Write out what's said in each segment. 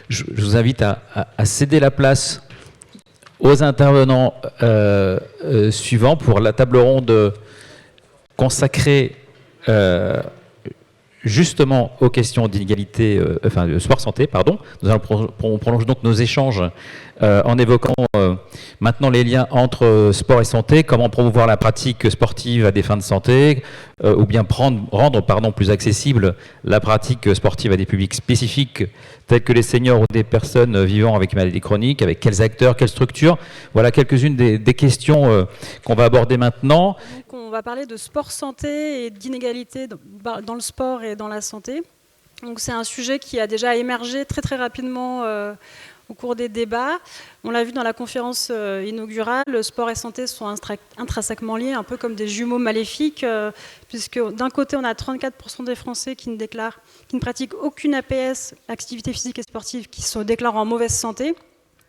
je vous invite à céder la place aux intervenants suivants pour la table ronde consacrée justement aux questions d'inégalité, de sport-santé, pardon. On prolonge donc nos échanges en évoquant maintenant les liens entre sport et santé, comment promouvoir la pratique sportive à des fins de santé, ou bien rendre plus accessible la pratique sportive à des publics spécifiques tels que les seniors ou des personnes vivant avec maladies chroniques, avec quels acteurs, quelles structures. Voilà quelques-unes des questions qu'on va aborder maintenant. Donc on va parler de sport-santé et d'inégalité dans le sport et dans la santé. Donc c'est un sujet qui a déjà émergé très très rapidement au cours des débats. On l'a vu dans la conférence inaugurale, le sport et santé sont intrinsèquement liés, un peu comme des jumeaux maléfiques, puisque d'un côté on a 34% des Français qui ne pratiquent aucune APS, activité physique et sportive, qui se déclarent en mauvaise santé,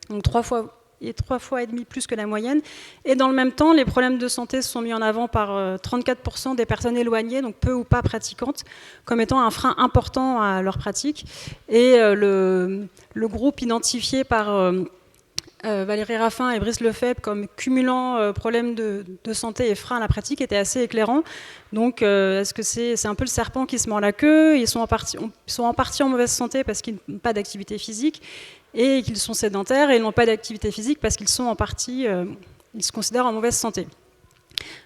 donc 3 fois et demi plus que la moyenne. Et dans le même temps, les problèmes de santé sont mis en avant par 34% des personnes éloignées, donc peu ou pas pratiquantes, comme étant un frein important à leur pratique. Et le groupe identifié par Valérie Raffin et Brice Lefebvre comme cumulant problèmes de santé et freins à la pratique était assez éclairant. Donc est-ce que c'est un peu le serpent qui se mord la queue? Ils sont en partie en mauvaise santé parce qu'ils n'ont pas d'activité physique, et qu'ils sont sédentaires et ils n'ont pas d'activité physique parce qu'ils sont en partie, ils se considèrent en mauvaise santé.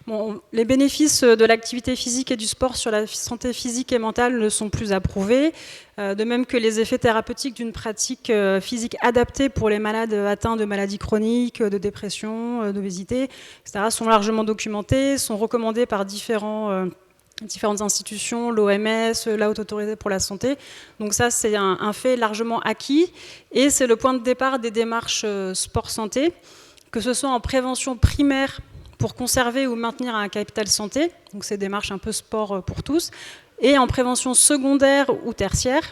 Bon, les bénéfices de l'activité physique et du sport sur la santé physique et mentale ne sont plus approuvés, de même que les effets thérapeutiques d'une pratique physique adaptée pour les malades atteints de maladies chroniques, de dépression, d'obésité, etc., sont largement documentés, sont recommandés par différentes institutions, l'OMS, la Haute Autorité pour la Santé. Donc ça, c'est un fait largement acquis, et c'est le point de départ des démarches sport-santé, que ce soit en prévention primaire pour conserver ou maintenir un capital santé, donc ces démarches un peu sport pour tous, et en prévention secondaire ou tertiaire,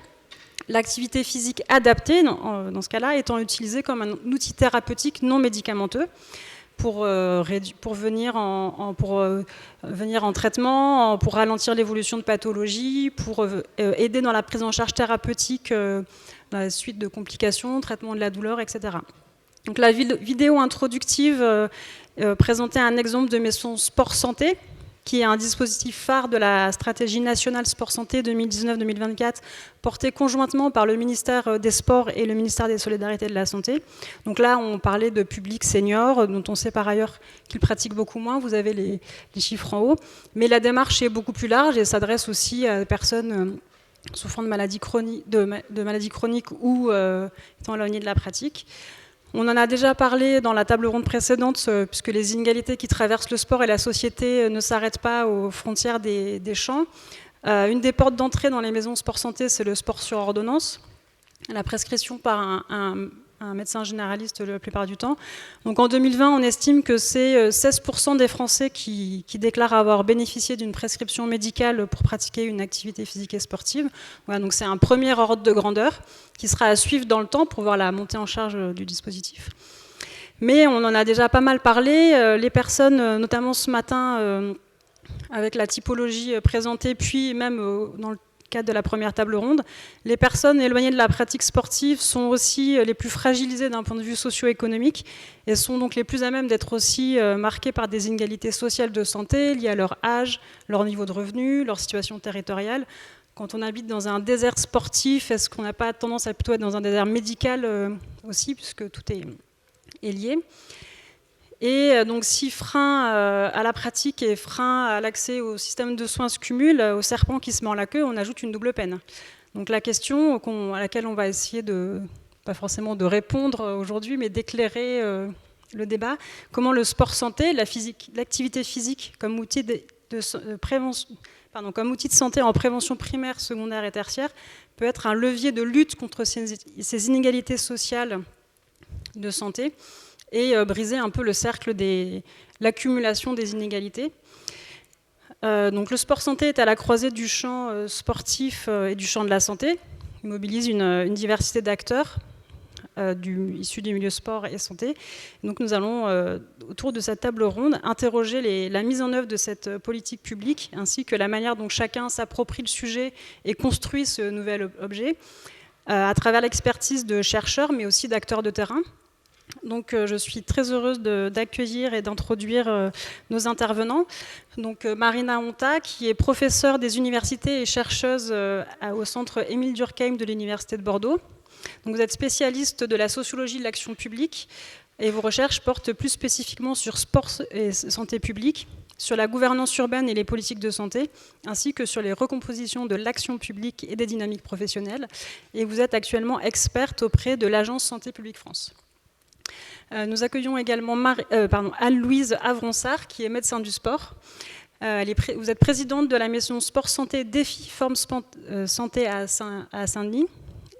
l'activité physique adaptée, dans ce cas-là, étant utilisée comme un outil thérapeutique non médicamenteux, pour venir en traitement, pour ralentir l'évolution de pathologies, pour aider dans la prise en charge thérapeutique dans la suite de complications, traitement de la douleur, etc. Donc la vidéo introductive présentait un exemple de Maison Sport Santé, qui est un dispositif phare de la stratégie nationale sport-santé 2019-2024, porté conjointement par le ministère des Sports et le ministère des Solidarités et de la Santé. Donc là, on parlait de public senior, dont on sait par ailleurs qu'il pratique beaucoup moins, vous avez les chiffres en haut. Mais la démarche est beaucoup plus large et s'adresse aussi à des personnes souffrant de maladies chroniques ou étant éloignées de la pratique. On en a déjà parlé dans la table ronde précédente, puisque les inégalités qui traversent le sport et la société ne s'arrêtent pas aux frontières des champs. Une des portes d'entrée dans les maisons sport-santé, c'est le sport sur ordonnance, la prescription par un médecin généraliste la plupart du temps. Donc en 2020, on estime que c'est 16% des Français qui déclarent avoir bénéficié d'une prescription médicale pour pratiquer une activité physique et sportive. Voilà, donc c'est un premier ordre de grandeur qui sera à suivre dans le temps pour voir la montée en charge du dispositif. Mais on en a déjà pas mal parlé. Les personnes, notamment ce matin, avec la typologie présentée, puis même dans le cadre de la première table ronde, les personnes éloignées de la pratique sportive sont aussi les plus fragilisées d'un point de vue socio-économique et sont donc les plus à même d'être aussi marquées par des inégalités sociales de santé liées à leur âge, leur niveau de revenu, leur situation territoriale. Quand on habite dans un désert sportif, est-ce qu'on n'a pas tendance à plutôt être dans un désert médical aussi, puisque tout est lié? Et donc si frein à la pratique et frein à l'accès au système de soins se cumulent, au serpent qui se mord la queue, on ajoute une double peine. Donc la question à laquelle on va essayer pas forcément de répondre aujourd'hui, mais d'éclairer le débat, comment le sport santé, l'activité physique comme outil comme outil de santé en prévention primaire, secondaire et tertiaire, peut être un levier de lutte contre ces inégalités sociales de santé, et briser un peu le cercle l'accumulation des inégalités. Donc le sport santé est à la croisée du champ sportif et du champ de la santé. Il mobilise une diversité d'acteurs issus du milieu sport et santé. Donc nous allons, autour de cette table ronde, interroger la mise en œuvre de cette politique publique, ainsi que la manière dont chacun s'approprie le sujet et construit ce nouvel objet. à travers l'expertise de chercheurs, mais aussi d'acteurs de terrain. Donc, je suis très heureuse d'accueillir et d'introduire nos intervenants. Donc, Marina Honta, qui est professeure des universités et chercheuse au centre Émile Durkheim de l'Université de Bordeaux. Donc, vous êtes spécialiste de la sociologie de l'action publique et vos recherches portent plus spécifiquement sur sport et santé publique, sur la gouvernance urbaine et les politiques de santé, ainsi que sur les recompositions de l'action publique et des dynamiques professionnelles. Et vous êtes actuellement experte auprès de l'Agence Santé publique France. Nous accueillons également Anne-Louise Avronsart, qui est médecin du sport. Vous êtes présidente de la maison Sport Santé Défi Forme Santé à Saint-Denis.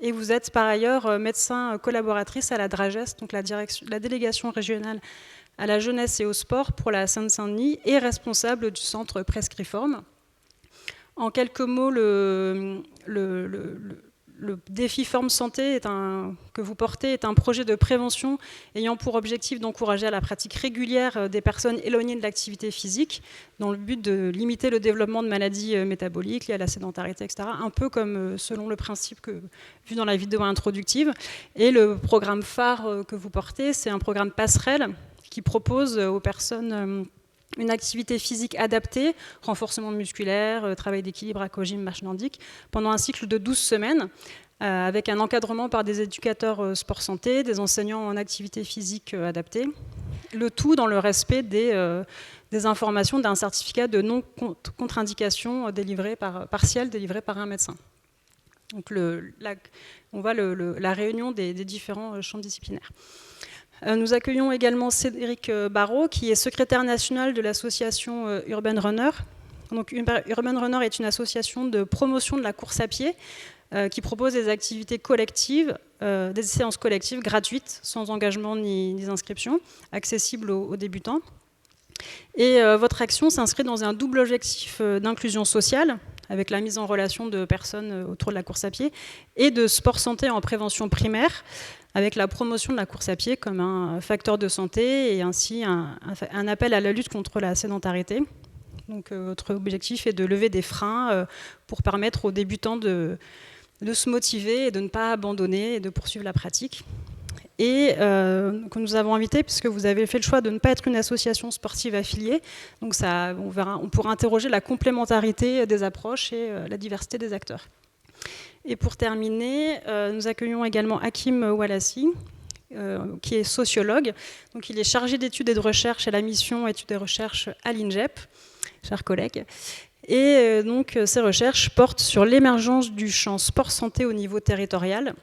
Et vous êtes par ailleurs médecin collaboratrice à la DRAGES, donc la délégation régionale à la jeunesse et au sport pour la Seine-Saint-Denis, et responsable du centre Prescriform. En quelques mots, le défi Forme Santé que vous portez est un projet de prévention ayant pour objectif d'encourager à la pratique régulière des personnes éloignées de l'activité physique dans le but de limiter le développement de maladies métaboliques liées à la sédentarité, etc. Un peu comme selon le principe vu dans la vidéo introductive. Et le programme phare que vous portez, c'est un programme passerelle qui propose aux personnes une activité physique adaptée, renforcement musculaire, travail d'équilibre, aquagym, marche nordique, pendant un cycle de 12 semaines, avec un encadrement par des éducateurs sport santé, des enseignants en activité physique adaptée, le tout dans le respect des informations d'un certificat de non-contre-indication partiel délivré par un médecin. Donc on voit la réunion des différents champs disciplinaires. Nous accueillons également Cédric Barrault, qui est secrétaire national de l'association Urban Runner. Donc, Urban Runner est une association de promotion de la course à pied qui propose des activités collectives, des séances collectives gratuites, sans engagement ni inscription, accessibles aux débutants. Et votre action s'inscrit dans un double objectif d'inclusion sociale, avec la mise en relation de personnes autour de la course à pied, et de sport santé en prévention primaire, avec la promotion de la course à pied comme un facteur de santé et ainsi un appel à la lutte contre la sédentarité. Donc, votre objectif est de lever des freins pour permettre aux débutants de se motiver et de ne pas abandonner et de poursuivre la pratique. Et que nous avons invité, puisque vous avez fait le choix de ne pas être une association sportive affiliée, donc on pourra interroger la complémentarité des approches et la diversité des acteurs. Et pour terminer, nous accueillons également Hakim Wallassi, qui est sociologue. Donc, il est chargé d'études et de recherche à la mission études et recherche à l'INJEP, chers collègues. Et donc, ces recherches portent sur l'émergence du champ sport-santé au niveau territorial.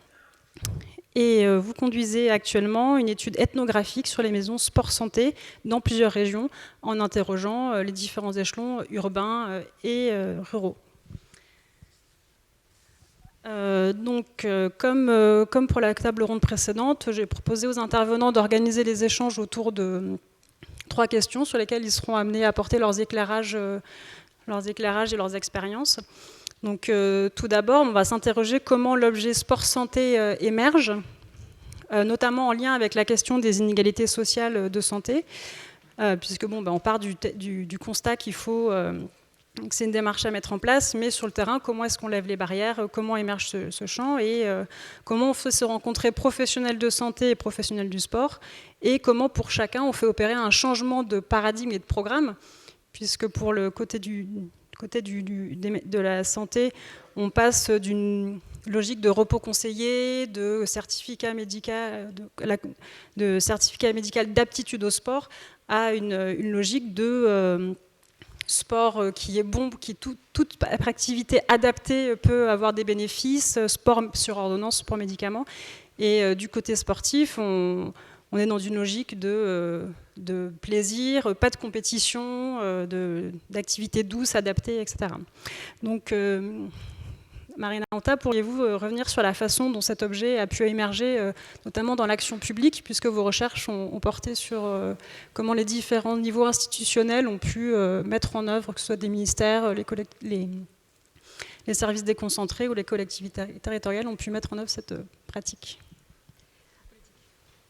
Et vous conduisez actuellement une étude ethnographique sur les maisons sport-santé dans plusieurs régions, en interrogeant les différents échelons urbains et ruraux. Comme pour la table ronde précédente, j'ai proposé aux intervenants d'organiser les échanges autour de 3 questions sur lesquelles ils seront amenés à apporter leurs éclairages et leurs expériences. Donc, tout d'abord, on va s'interroger comment l'objet sport-santé émerge, notamment en lien avec la question des inégalités sociales de santé, puisque on part du constat qu'il faut... c'est une démarche à mettre en place, mais sur le terrain, comment est-ce qu'on lève les barrières, comment émerge ce champ et comment on fait se rencontrer professionnels de santé et professionnels du sport et comment pour chacun on fait opérer un changement de paradigme et de programme, puisque pour le côté de la santé, on passe d'une logique de repos conseillé, de certificat médical d'aptitude au sport à une logique de... sport qui est bon, toute activité adaptée peut avoir des bénéfices, sport sur ordonnance, sport médicament. Et du côté sportif, on est dans une logique de plaisir, pas de compétition, d'activités douces, adaptées, etc. Donc, Marina Honta, pourriez-vous revenir sur la façon dont cet objet a pu émerger, notamment dans l'action publique, puisque vos recherches ont porté sur comment les différents niveaux institutionnels ont pu mettre en œuvre, que ce soit des ministères, les services déconcentrés ou les collectivités territoriales ont pu mettre en œuvre cette pratique.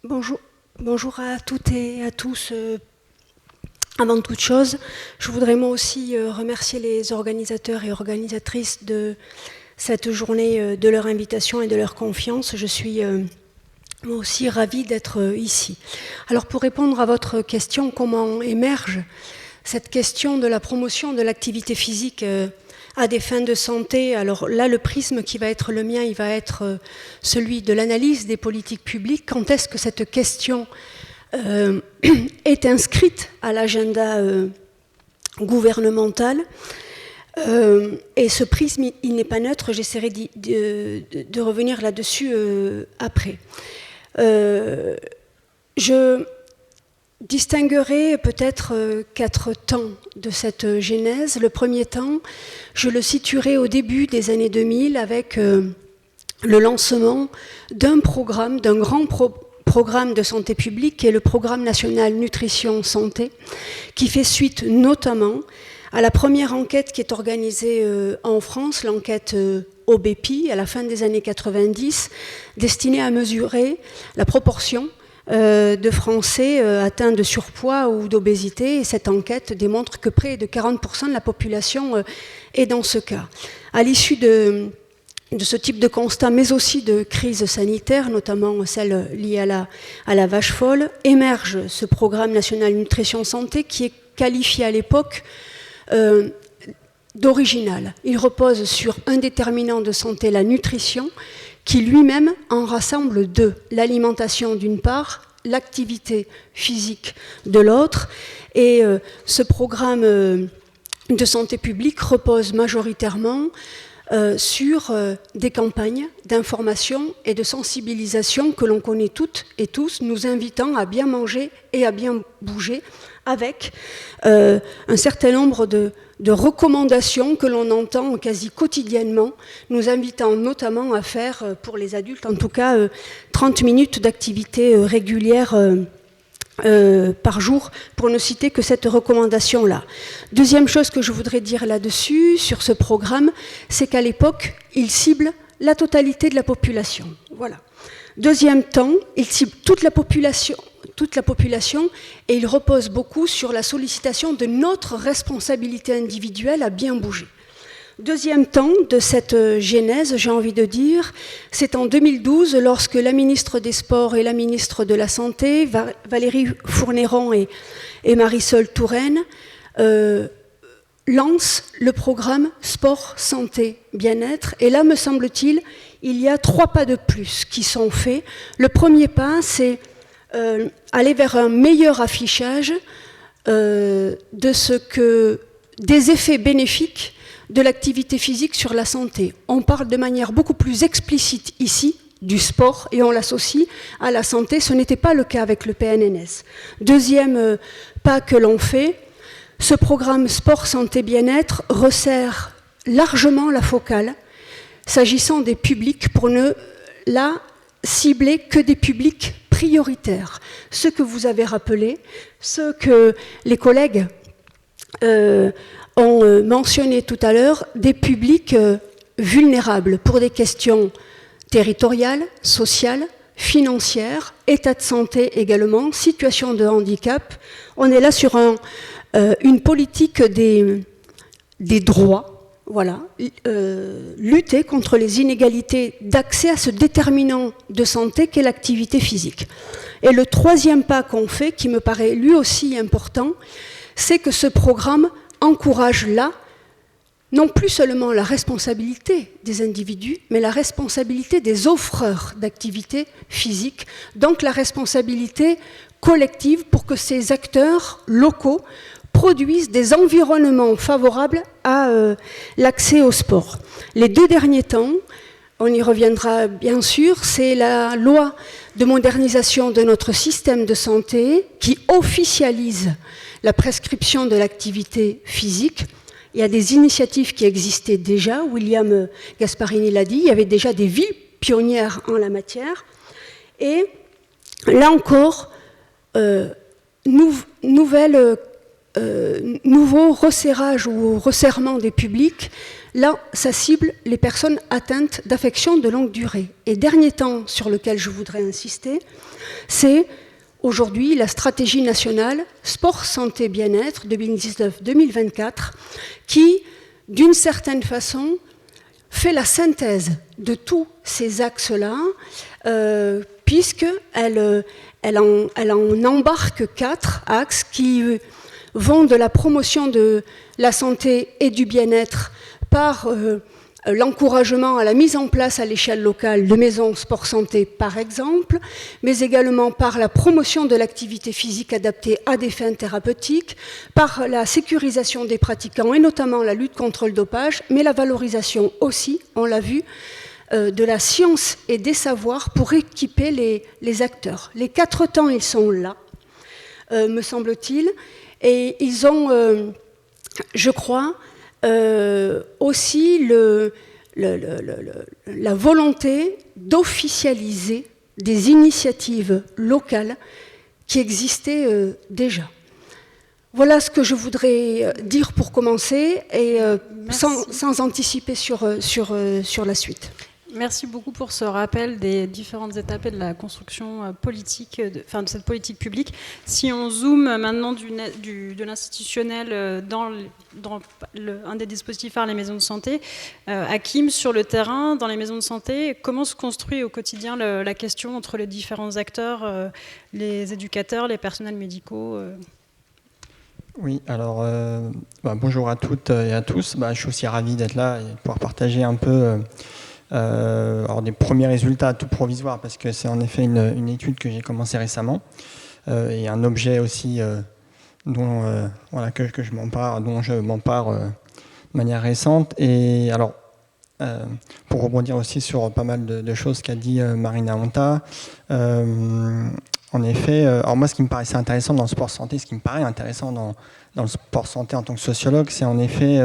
Bonjour à toutes et à tous. Avant toute chose, je voudrais moi aussi remercier les organisateurs et organisatrices de cette journée de leur invitation et de leur confiance. Je suis moi aussi ravie d'être ici. Alors pour répondre à votre question, comment émerge cette question de la promotion de l'activité physique à des fins de santé? Alors là, le prisme qui va être le mien, il va être celui de l'analyse des politiques publiques. Quand est-ce que cette question est inscrite à l'agenda gouvernemental? Et ce prisme, il n'est pas neutre, j'essaierai de revenir là-dessus après. Je distinguerai peut-être 4 temps de cette genèse. Le premier temps, je le situerai au début des années 2000 avec le lancement d'un programme, d'un grand programme de santé publique qui est le Programme national nutrition santé, qui fait suite notamment à la première enquête qui est organisée en France, l'enquête OBEPI, à la fin des années 90, destinée à mesurer la proportion de Français atteints de surpoids ou d'obésité. Et cette enquête démontre que près de 40% de la population est dans ce cas. À l'issue de ce type de constat, mais aussi de crise sanitaire, notamment celle liée à la vache folle, émerge ce Programme national nutrition santé qui est qualifié à l'époque d'original. Il repose sur un déterminant de santé, la nutrition, qui lui-même en rassemble 2. L'alimentation d'une part, l'activité physique de l'autre. Et ce programme de santé publique repose majoritairement sur des campagnes d'information et de sensibilisation que l'on connaît toutes et tous, nous invitant à bien manger et à bien bouger, avec un certain nombre de recommandations que l'on entend quasi quotidiennement, nous invitant notamment à faire, pour les adultes en tout cas, 30 minutes d'activité régulière par jour, pour ne citer que cette recommandation-là. Deuxième chose que je voudrais dire là-dessus, sur ce programme, c'est qu'à l'époque, il cible la totalité de la population. Voilà. Deuxième temps, il cible toute la population, et il repose beaucoup sur la sollicitation de notre responsabilité individuelle à bien bouger. Deuxième temps de cette genèse, j'ai envie de dire, c'est en 2012, lorsque la ministre des Sports et la ministre de la Santé, Valérie Fournéron et Marisol Touraine, lancent le programme Sport, Santé, Bien-être. Et là, me semble-t-il, il y a 3 pas de plus qui sont faits. Le premier pas, c'est aller vers un meilleur affichage des effets bénéfiques de l'activité physique sur la santé. On parle de manière beaucoup plus explicite ici du sport et on l'associe à la santé. Ce n'était pas le cas avec le PNNS. Deuxième pas que l'on fait, ce programme Sport, Santé, Bien-être resserre largement la focale s'agissant des publics pour ne cibler que des publics prioritaires. Ce que vous avez rappelé, ce que les collègues ont mentionné tout à l'heure, des publics vulnérables pour des questions territoriales, sociales, financières, état de santé également, situation de handicap. On est là sur une politique des droits. Voilà, lutter contre les inégalités d'accès à ce déterminant de santé qu'est l'activité physique. Et le troisième pas qu'on fait, qui me paraît lui aussi important, c'est que ce programme encourage là, non plus seulement la responsabilité des individus, mais la responsabilité des offreurs d'activité physique, donc la responsabilité collective pour que ces acteurs locaux produisent des environnements favorables à l'accès au sport. Les 2 derniers temps, on y reviendra bien sûr, c'est la loi de modernisation de notre système de santé qui officialise la prescription de l'activité physique. Il y a des initiatives qui existaient déjà, William Gasparini l'a dit, il y avait déjà des villes pionnières en la matière. Et là encore, nouveau resserrage ou resserrement des publics, là, ça cible les personnes atteintes d'affections de longue durée. Et dernier temps sur lequel je voudrais insister, c'est aujourd'hui la stratégie nationale Sport, Santé, Bien-être 2019-2024 qui, d'une certaine façon, fait la synthèse de tous ces axes-là, puisqu'elle en embarque 4 axes qui vont de la promotion de la santé et du bien-être par l'encouragement à la mise en place à l'échelle locale de maisons sport-santé, par exemple, mais également par la promotion de l'activité physique adaptée à des fins thérapeutiques, par la sécurisation des pratiquants et notamment la lutte contre le dopage, mais la valorisation aussi, on l'a vu, de la science et des savoirs pour équiper les acteurs. Les 4 temps, ils sont là, me semble-t-il, et ils ont, je crois, aussi la volonté d'officialiser des initiatives locales qui existaient déjà. Voilà ce que je voudrais dire pour commencer et sans anticiper sur la suite. Merci beaucoup pour ce rappel des différentes étapes et de la construction politique, de cette politique publique. Si on zoome maintenant de l'institutionnel dans un des dispositifs phares, les maisons de santé, Hakim, sur le terrain, dans les maisons de santé, comment se construit au quotidien la question entre les différents acteurs, les éducateurs, les personnels médicaux Oui, alors bonjour à toutes et à tous. Je suis aussi ravi d'être là et de pouvoir partager un peu des premiers résultats tout provisoires, parce que c'est en effet une étude que j'ai commencée récemment et un objet aussi dont je m'empare de manière récente. Et alors, pour rebondir aussi sur pas mal de choses qu'a dit Marina Honta, en effet, alors moi, ce qui me paraissait intéressant dans le sport santé, ce qui me paraît intéressant dans le sport santé en tant que sociologue, c'est en effet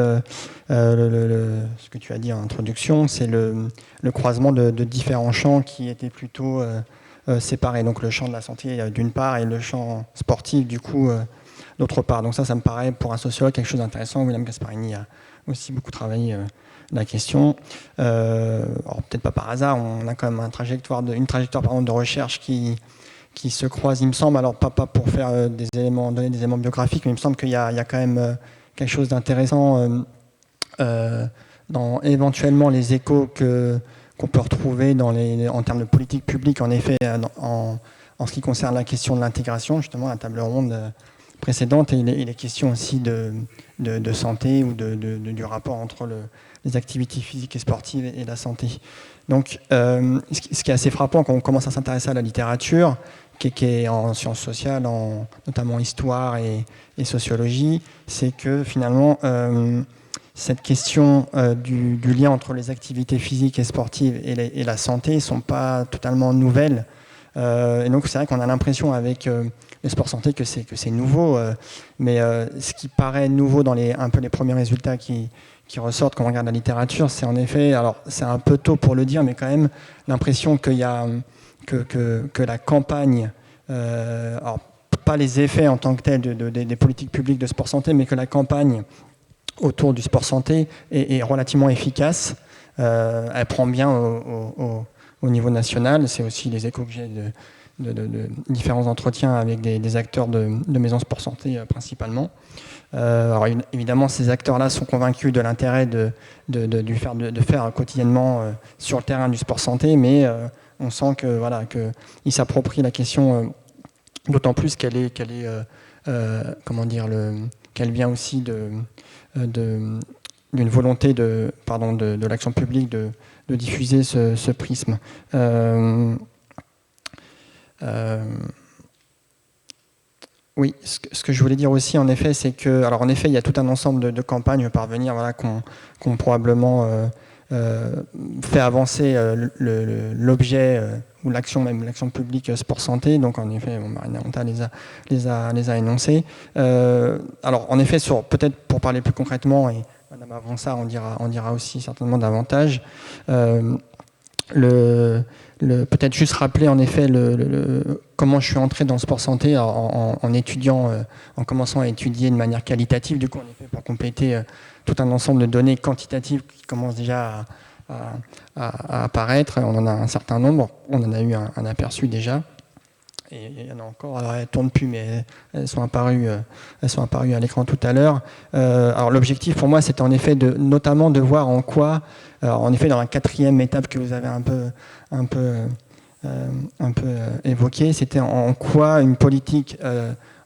ce que tu as dit en introduction, c'est le croisement de différents champs qui étaient plutôt séparés. Donc le champ de la santé d'une part et le champ sportif du coup d'autre part. Donc ça me paraît pour un sociologue quelque chose d'intéressant. William Gasparini a aussi beaucoup travaillé la question. Alors peut-être pas par hasard, on a quand même une trajectoire de recherche qui se croisent, il me semble, alors pas pour faire donner des éléments biographiques, mais il me semble qu'il y a quand même quelque chose d'intéressant dans éventuellement les échos qu'on peut retrouver en termes de politique publique, en effet, en ce qui concerne la question de l'intégration, justement, la table ronde précédente, et il est question aussi de santé ou du rapport entre les activités physiques et sportives et la santé. Donc, ce qui est assez frappant quand on commence à s'intéresser à la littérature, qui est en sciences sociales, notamment histoire et sociologie, c'est que finalement, cette question du lien entre les activités physiques et sportives et la santé ne sont pas totalement nouvelles. Et donc, c'est vrai qu'on a l'impression avec le sport santé que c'est nouveau, mais ce qui paraît nouveau dans un peu les premiers résultats qui ressortent quand on regarde la littérature, c'est en effet, alors c'est un peu tôt pour le dire, mais quand même l'impression qu'il y a que la campagne, alors pas les effets en tant que tels des politiques publiques de sport santé, mais que la campagne autour du sport santé est relativement efficace. Elle prend bien au niveau national. C'est aussi les échos que j'ai de différents entretiens avec des acteurs de maisons sport santé principalement. Alors évidemment, ces acteurs-là sont convaincus de l'intérêt de faire quotidiennement sur le terrain du sport santé, mais on sent qu'ils s'approprient la question d'autant plus qu'elle vient aussi d'une volonté de l'action publique de diffuser ce prisme. Oui, ce que je voulais dire aussi, en effet, c'est que, alors en effet, il y a tout un ensemble de campagnes par venir, qu'on probablement fait avancer l'objet ou l'action publique sport santé. Donc en effet, Marina Honta les a énoncés. Alors en effet, peut-être pour parler plus concrètement, et Madame Avançard on dira aussi certainement davantage. Peut-être juste rappeler en effet comment je suis entré dans le sport santé en étudiant, en commençant à étudier de manière qualitative, du coup en effet pour compléter tout un ensemble de données quantitatives qui commencent déjà à apparaître. On en a un certain nombre, on en a eu un aperçu déjà. et il y en a encore, alors elles ne tournent plus, mais elles sont apparues à l'écran tout à l'heure. Alors l'objectif pour moi, c'était en effet notamment de voir en quoi, alors en effet dans la 4e étape que vous avez un peu évoqué, c'était en quoi une politique,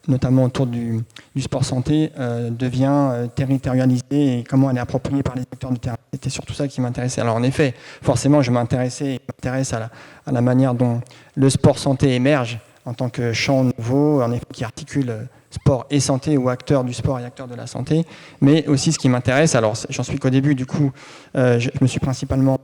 notamment autour du sport santé, devient territorialisée et comment elle est appropriée par les acteurs du terrain. C'était surtout ça qui m'intéressait. Alors en effet, forcément, je m'intéresse à la manière dont le sport santé émerge en tant que champ nouveau, en effet, qui articule sport et santé, ou acteurs du sport et acteurs de la santé. Mais aussi ce qui m'intéresse, alors j'en suis qu'au début, du coup, je me suis principalement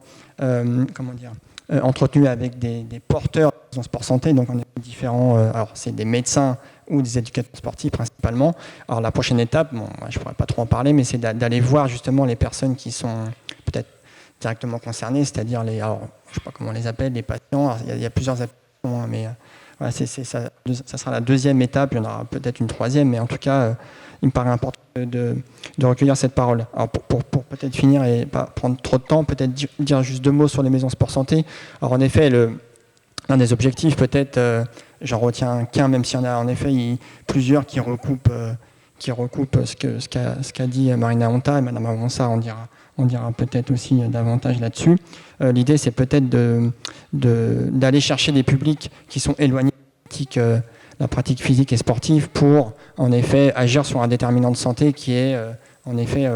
entretenu avec des porteurs en sport santé, donc on est différents, alors c'est des médecins ou des éducateurs sportifs principalement. Alors la prochaine étape, bon, je ne pourrais pas trop en parler, mais c'est d'aller voir justement les personnes qui sont peut-être directement concernées, c'est-à-dire alors, je ne sais pas comment on les appelle, les patients. Alors, il y a plusieurs applications, mais voilà, ça sera la 2e étape. Il y en aura peut-être une 3e, mais en tout cas, il me paraît important de recueillir cette parole. Alors pour peut-être finir et pas prendre trop de temps, peut-être dire juste 2 mots sur les maisons sport santé. Alors en effet, l'un des objectifs, peut-être, j'en retiens qu'un, même s'il y en a en effet plusieurs qui recoupent ce qu'a dit Marina Honta, et Madame Avança on dira peut-être aussi davantage là-dessus. L'idée, c'est peut-être d'aller chercher des publics qui sont éloignés de la pratique physique et sportive pour, en effet, agir sur un déterminant de santé qui est, en effet,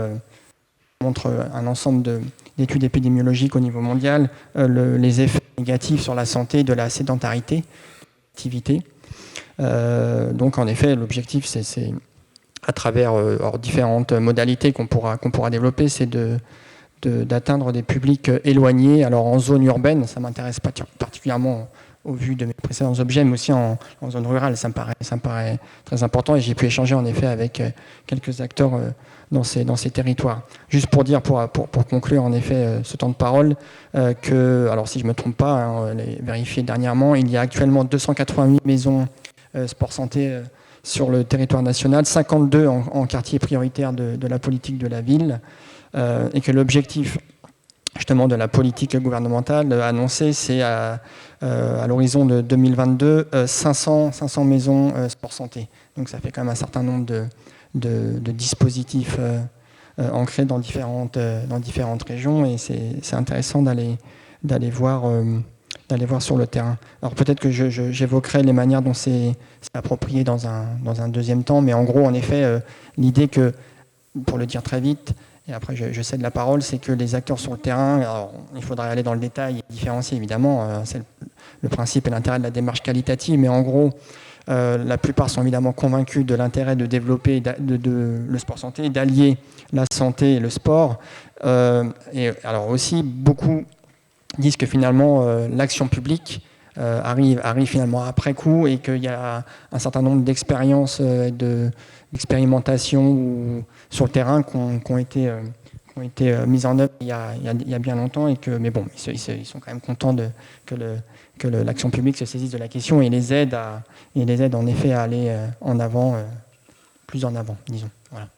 montre un ensemble d'études épidémiologiques au niveau mondial, les effets négatifs sur la santé de la sédentarité, l'activité. Donc, en effet, l'objectif, c'est à travers différentes modalités qu'on pourra développer, c'est d'atteindre des publics éloignés. Alors, en zone urbaine, ça m'intéresse particulièrement au vu de mes précédents objets, mais aussi en zone rurale, ça me paraît très important, et j'ai pu échanger en effet avec quelques acteurs dans ces territoires. Juste pour dire, pour conclure en effet ce temps de parole, que, alors si je ne me trompe pas, on l'a vérifié dernièrement, il y a actuellement 288 maisons sport santé sur le territoire national, 52 en quartier prioritaire de la politique de la ville, et que l'objectif justement de la politique gouvernementale annoncée, c'est à l'horizon de 2022, 500 maisons sport santé. Donc ça fait quand même un certain nombre de dispositifs ancrés dans différentes régions, et c'est intéressant d'aller voir sur le terrain. Alors peut-être que j'évoquerai les manières dont c'est approprié dans un deuxième temps, mais en gros, en effet, l'idée que, pour le dire très vite, et après je cède la parole, c'est que les acteurs sur le terrain, alors, il faudrait aller dans le détail et différencier évidemment, c'est le principe et l'intérêt de la démarche qualitative, mais en gros, la plupart sont évidemment convaincus de l'intérêt de développer le sport santé, d'allier la santé et le sport. Et alors aussi, beaucoup disent que finalement l'action publique arrive finalement après coup, et qu'il y a un certain nombre d'expériences, d'expérimentations sur le terrain qui ont été mises en œuvre il y a bien longtemps, mais bon, ils sont quand même contents que l'action publique se saisisse de la question et les aide en effet à aller plus en avant, disons. Voilà.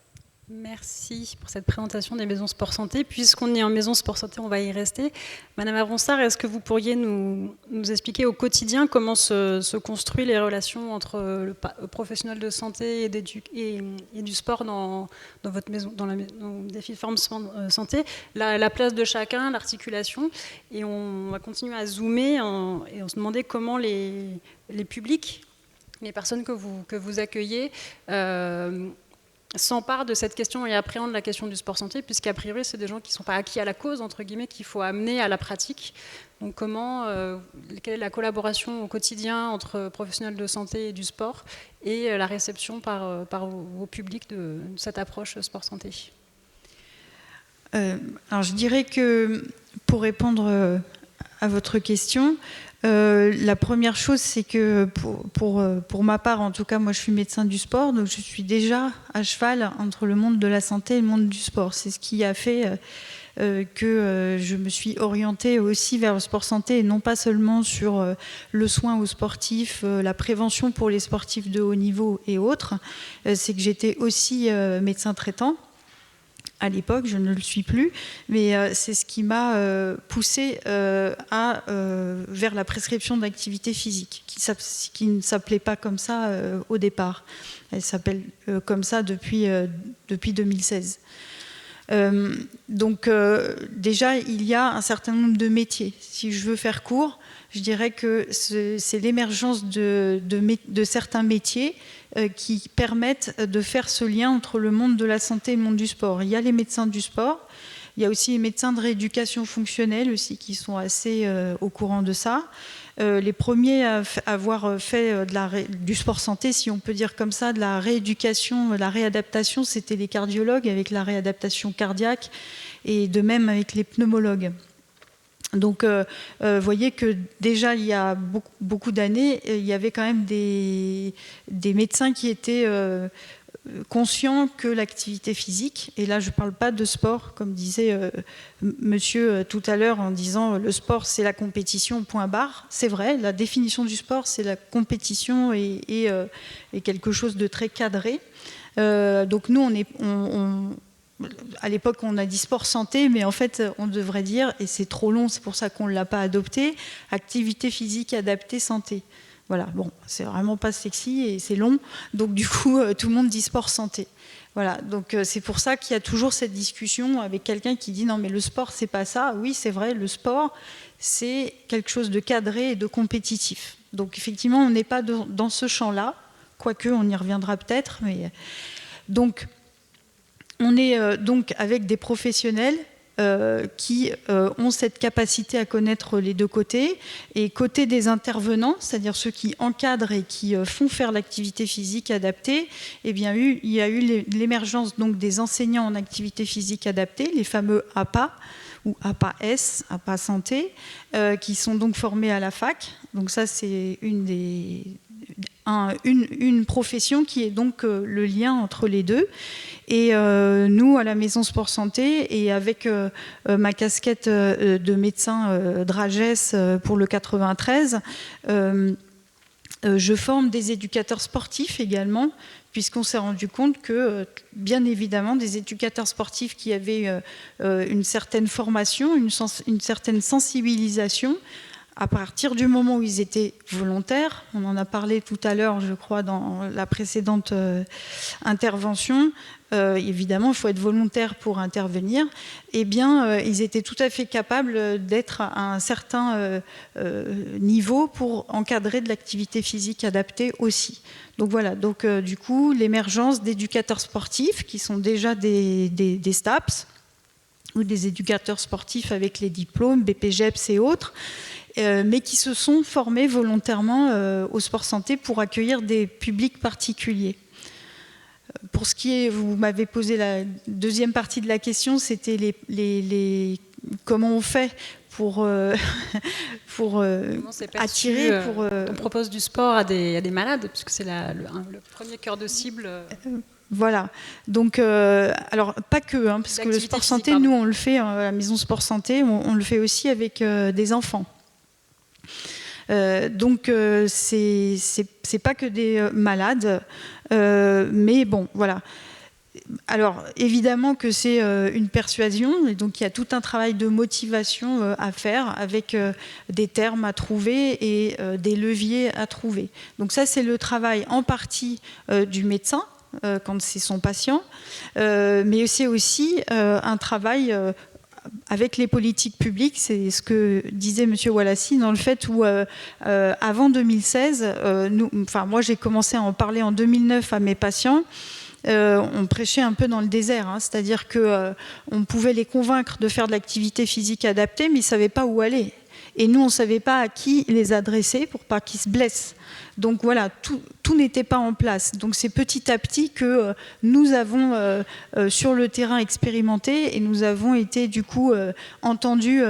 Merci pour cette présentation des maisons sport santé. Puisqu'on est en maison sport santé, on va y rester. Madame Avronsart, est-ce que vous pourriez nous expliquer au quotidien comment se construisent les relations entre le professionnel de santé et du sport dans votre maison, dans Défi Forme Santé, la place de chacun, l'articulation, et on va continuer à zoomer et on se demander comment les publics, les personnes que vous accueillez, s'emparent de cette question et appréhendent la question du sport santé, puisqu'a priori, c'est des gens qui ne sont pas acquis à la cause, entre guillemets, qu'il faut amener à la pratique. Donc quelle est la collaboration au quotidien entre professionnels de santé et du sport, et la réception par vos publics de cette approche sport-santé? Alors je dirais que, pour répondre à votre question, la première chose, c'est que pour ma part, en tout cas, moi je suis médecin du sport, donc je suis déjà à cheval entre le monde de la santé et le monde du sport. C'est ce qui a fait que je me suis orientée aussi vers le sport santé, et non pas seulement sur le soin aux sportifs, la prévention pour les sportifs de haut niveau et autres. C'est que j'étais aussi médecin traitant. à l'époque, je ne le suis plus, mais c'est ce qui m'a poussée vers la prescription d'activité physique, qui ne s'appelait pas comme ça au départ. Elle s'appelle comme ça depuis 2016. Donc déjà, il y a un certain nombre de métiers. Si je veux faire court, je dirais que c'est l'émergence de certains métiers qui permettent de faire ce lien entre le monde de la santé et le monde du sport. Il y a les médecins du sport, il y a aussi les médecins de rééducation fonctionnelle aussi qui sont assez au courant de ça. Les premiers à avoir fait du sport santé, si on peut dire comme ça, de la rééducation, de la réadaptation, c'était les cardiologues avec la réadaptation cardiaque et de même avec les pneumologues. Donc, vous voyez que déjà, il y a beaucoup d'années, il y avait quand même des médecins qui étaient conscients que l'activité physique, et là je ne parle pas de sport, comme disait monsieur tout à l'heure en disant le sport c'est la compétition, point barre. C'est vrai, la définition du sport c'est la compétition et quelque chose de très cadré. Donc nous, à l'époque, on a dit sport santé, mais en fait, on devrait dire, et c'est trop long, c'est pour ça qu'on ne l'a pas adopté, activité physique adaptée santé. Voilà, bon, c'est vraiment pas sexy et c'est long, donc du coup, tout le monde dit sport santé. Voilà, donc c'est pour ça qu'il y a toujours cette discussion avec quelqu'un qui dit non, mais le sport, c'est pas ça. Oui, c'est vrai, le sport, c'est quelque chose de cadré et de compétitif. Donc effectivement, on n'est pas dans ce champ-là, quoique on y reviendra peut-être, mais donc. On est donc avec des professionnels qui ont cette capacité à connaître les deux côtés. Et côté des intervenants, c'est-à-dire ceux qui encadrent et qui font faire l'activité physique adaptée, eh bien, il y a eu l'émergence donc des enseignants en activité physique adaptée, les fameux APA ou APA-S, APA Santé, qui sont donc formés à la fac. Donc ça, c'est une profession qui est donc le lien entre les deux. Et nous, à la Maison Sport Santé, et avec ma casquette de médecin Dragès pour le 93, je forme des éducateurs sportifs également, puisqu'on s'est rendu compte que, bien évidemment, des éducateurs sportifs qui avaient une certaine formation, une certaine sensibilisation, à partir du moment où ils étaient volontaires, on en a parlé tout à l'heure, je crois, dans la précédente intervention, évidemment, il faut être volontaire pour intervenir, eh bien, ils étaient tout à fait capables d'être à un certain niveau pour encadrer de l'activité physique adaptée aussi. Donc voilà, donc du coup, l'émergence d'éducateurs sportifs qui sont déjà des STAPS ou des éducateurs sportifs avec les diplômes, BPGEPS et autres, mais qui se sont formés volontairement au sport santé pour accueillir des publics particuliers. Pour ce qui est, vous m'avez posé la deuxième partie de la question, c'était comment on fait pour attirer. On propose du sport à des malades, puisque c'est le premier cœur de cible. Voilà, donc alors pas que, parce que le sport santé, nous on le fait à la Maison Sport Santé, on le fait aussi avec des enfants. Donc c'est pas que des malades, mais bon, voilà. Alors évidemment que c'est une persuasion, et donc il y a tout un travail de motivation à faire avec des termes à trouver et des leviers à trouver. Donc ça c'est le travail en partie du médecin quand c'est son patient, mais c'est aussi un travail avec les politiques publiques, c'est ce que disait M. Wallassi, dans le fait où, avant 2016, moi j'ai commencé à en parler en 2009 à mes patients, on prêchait un peu dans le désert, hein, c'est-à-dire qu'on pouvait les convaincre de faire de l'activité physique adaptée, mais ils ne savaient pas où aller. Et nous, on ne savait pas à qui les adresser pour pas qu'ils se blessent. Donc voilà, tout n'était pas en place. Donc c'est petit à petit que nous avons sur le terrain expérimenté et nous avons été du coup entendus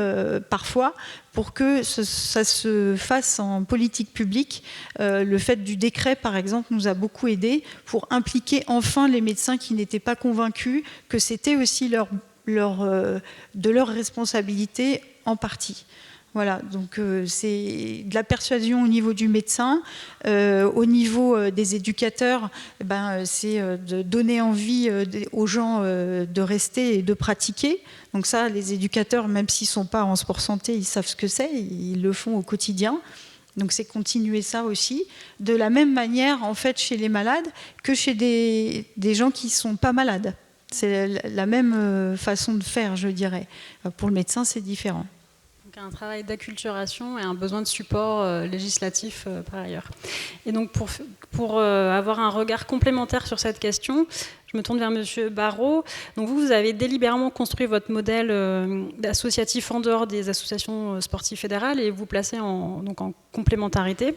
parfois pour que ça se fasse en politique publique. Le fait du décret, par exemple, nous a beaucoup aidé pour impliquer enfin les médecins qui n'étaient pas convaincus que c'était aussi de leur responsabilité en partie. Voilà, donc c'est de la persuasion au niveau du médecin, au niveau des éducateurs, c'est de donner envie aux gens de rester et de pratiquer. Donc ça, les éducateurs, même s'ils ne sont pas en sport santé, ils savent ce que c'est, ils le font au quotidien. Donc c'est continuer ça aussi, de la même manière en fait chez les malades que chez des gens qui ne sont pas malades. C'est la même façon de faire, je dirais. Pour le médecin, c'est différent. Donc un travail d'acculturation et un besoin de support législatif par ailleurs. Et donc pour avoir un regard complémentaire sur cette question, je me tourne vers Monsieur Barraud. Donc vous avez délibérément construit votre modèle associatif en dehors des associations sportives fédérales et vous placez en complémentarité.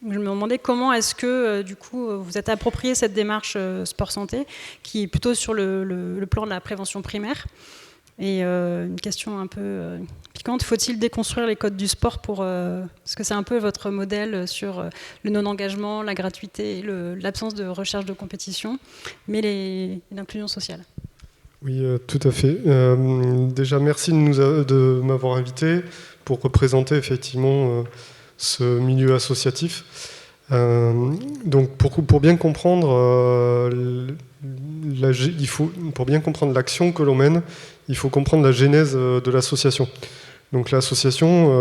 Je me demandais comment est-ce que du coup vous êtes approprié cette démarche sport-santé qui est plutôt sur le plan de la prévention primaire. Et une question un peu piquante, faut-il déconstruire les codes du sport parce que c'est un peu votre modèle sur le non-engagement, la gratuité et l'absence de recherche de compétition, mais l'inclusion sociale. Oui, tout à fait. Déjà, merci de m'avoir invité pour représenter effectivement ce milieu associatif. Donc, pour bien comprendre pour bien comprendre l'action que l'on mène, il faut comprendre la genèse de l'association. Donc l'association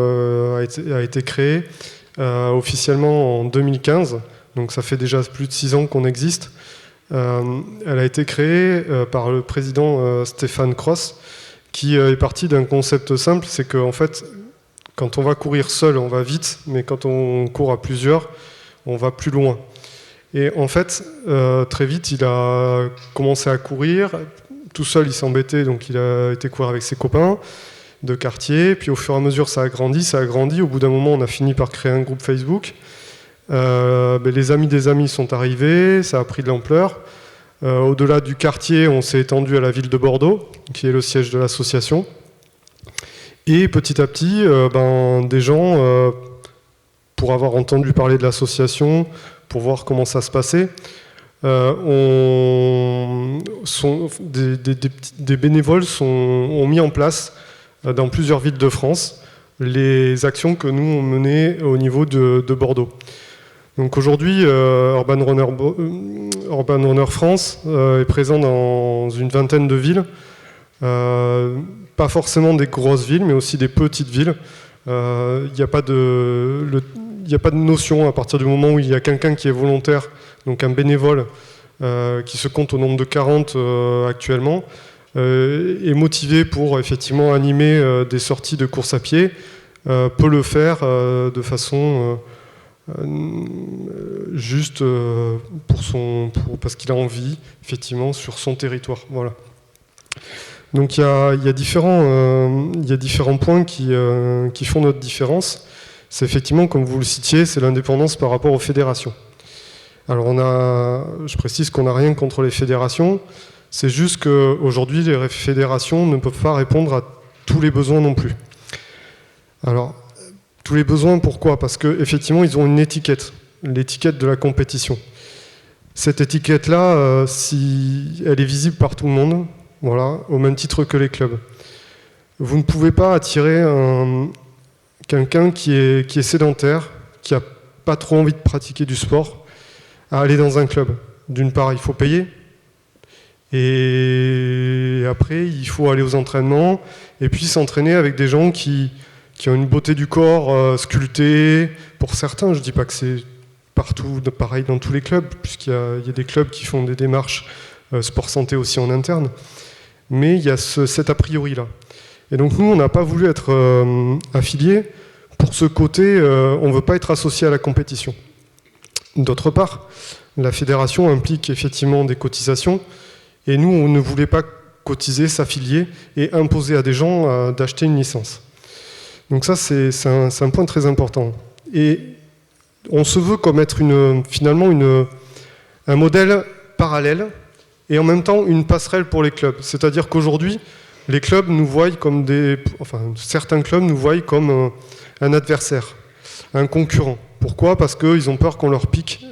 a été créée officiellement en 2015, donc ça fait déjà plus de 6 ans qu'on existe. Elle a été créée par le président Stéphane Cross, qui est parti d'un concept simple, c'est qu'en fait, quand on va courir seul, on va vite, mais quand on court à plusieurs, on va plus loin. Et en fait, très vite, il a commencé à courir. Tout seul, il s'embêtait, donc il a été courir avec ses copains de quartier. Puis au fur et à mesure, ça a grandi. Au bout d'un moment, on a fini par créer un groupe Facebook. Les amis des amis sont arrivés, ça a pris de l'ampleur. Au-delà du quartier, on s'est étendu à la ville de Bordeaux, qui est le siège de l'association. Et petit à petit, des gens, pour avoir entendu parler de l'association, pour voir comment ça se passait, des bénévoles ont mis en place dans plusieurs villes de France les actions que nous on menait au niveau de Bordeaux. Donc aujourd'hui, Urban Runner France est présent dans une vingtaine de villes, pas forcément des grosses villes, mais aussi des petites villes. Il n'y a pas de notion à partir du moment où il y a quelqu'un qui est volontaire, donc un bénévole qui se compte au nombre de 40 actuellement, est motivé pour effectivement animer des sorties de course à pied, peut le faire de façon juste parce qu'il a envie, effectivement, sur son territoire. Voilà. Donc il y a différents points qui font notre différence. C'est effectivement, comme vous le citiez, c'est l'indépendance par rapport aux fédérations. Alors je précise qu'on n'a rien contre les fédérations, c'est juste qu'aujourd'hui les fédérations ne peuvent pas répondre à tous les besoins non plus. Alors, tous les besoins, pourquoi ? Parce qu'effectivement, ils ont une étiquette, l'étiquette de la compétition. Cette étiquette-là, si elle est visible par tout le monde, voilà, au même titre que les clubs. Vous ne pouvez pas attirer quelqu'un qui est sédentaire, qui n'a pas trop envie de pratiquer du sport, à aller dans un club. D'une part, il faut payer, et après, il faut aller aux entraînements, et puis s'entraîner avec des gens qui ont une beauté du corps sculptée. Pour certains, je ne dis pas que c'est partout pareil dans tous les clubs, puisqu'il y a des clubs qui font des démarches sport santé aussi en interne, mais il y a cet a priori-là. Et donc nous, on n'a pas voulu être affiliés. Pour ce côté, on ne veut pas être associé à la compétition. D'autre part, la fédération implique effectivement des cotisations, et nous, on ne voulait pas cotiser, s'affilier et imposer à des gens d'acheter une licence. Donc ça, c'est un point très important. Et on se veut comme être finalement un modèle parallèle et en même temps une passerelle pour les clubs. C'est-à-dire qu'aujourd'hui, les clubs nous voient comme certains clubs nous voient comme un adversaire, un concurrent. Pourquoi ? Parce qu'ils ont peur qu'on leur pique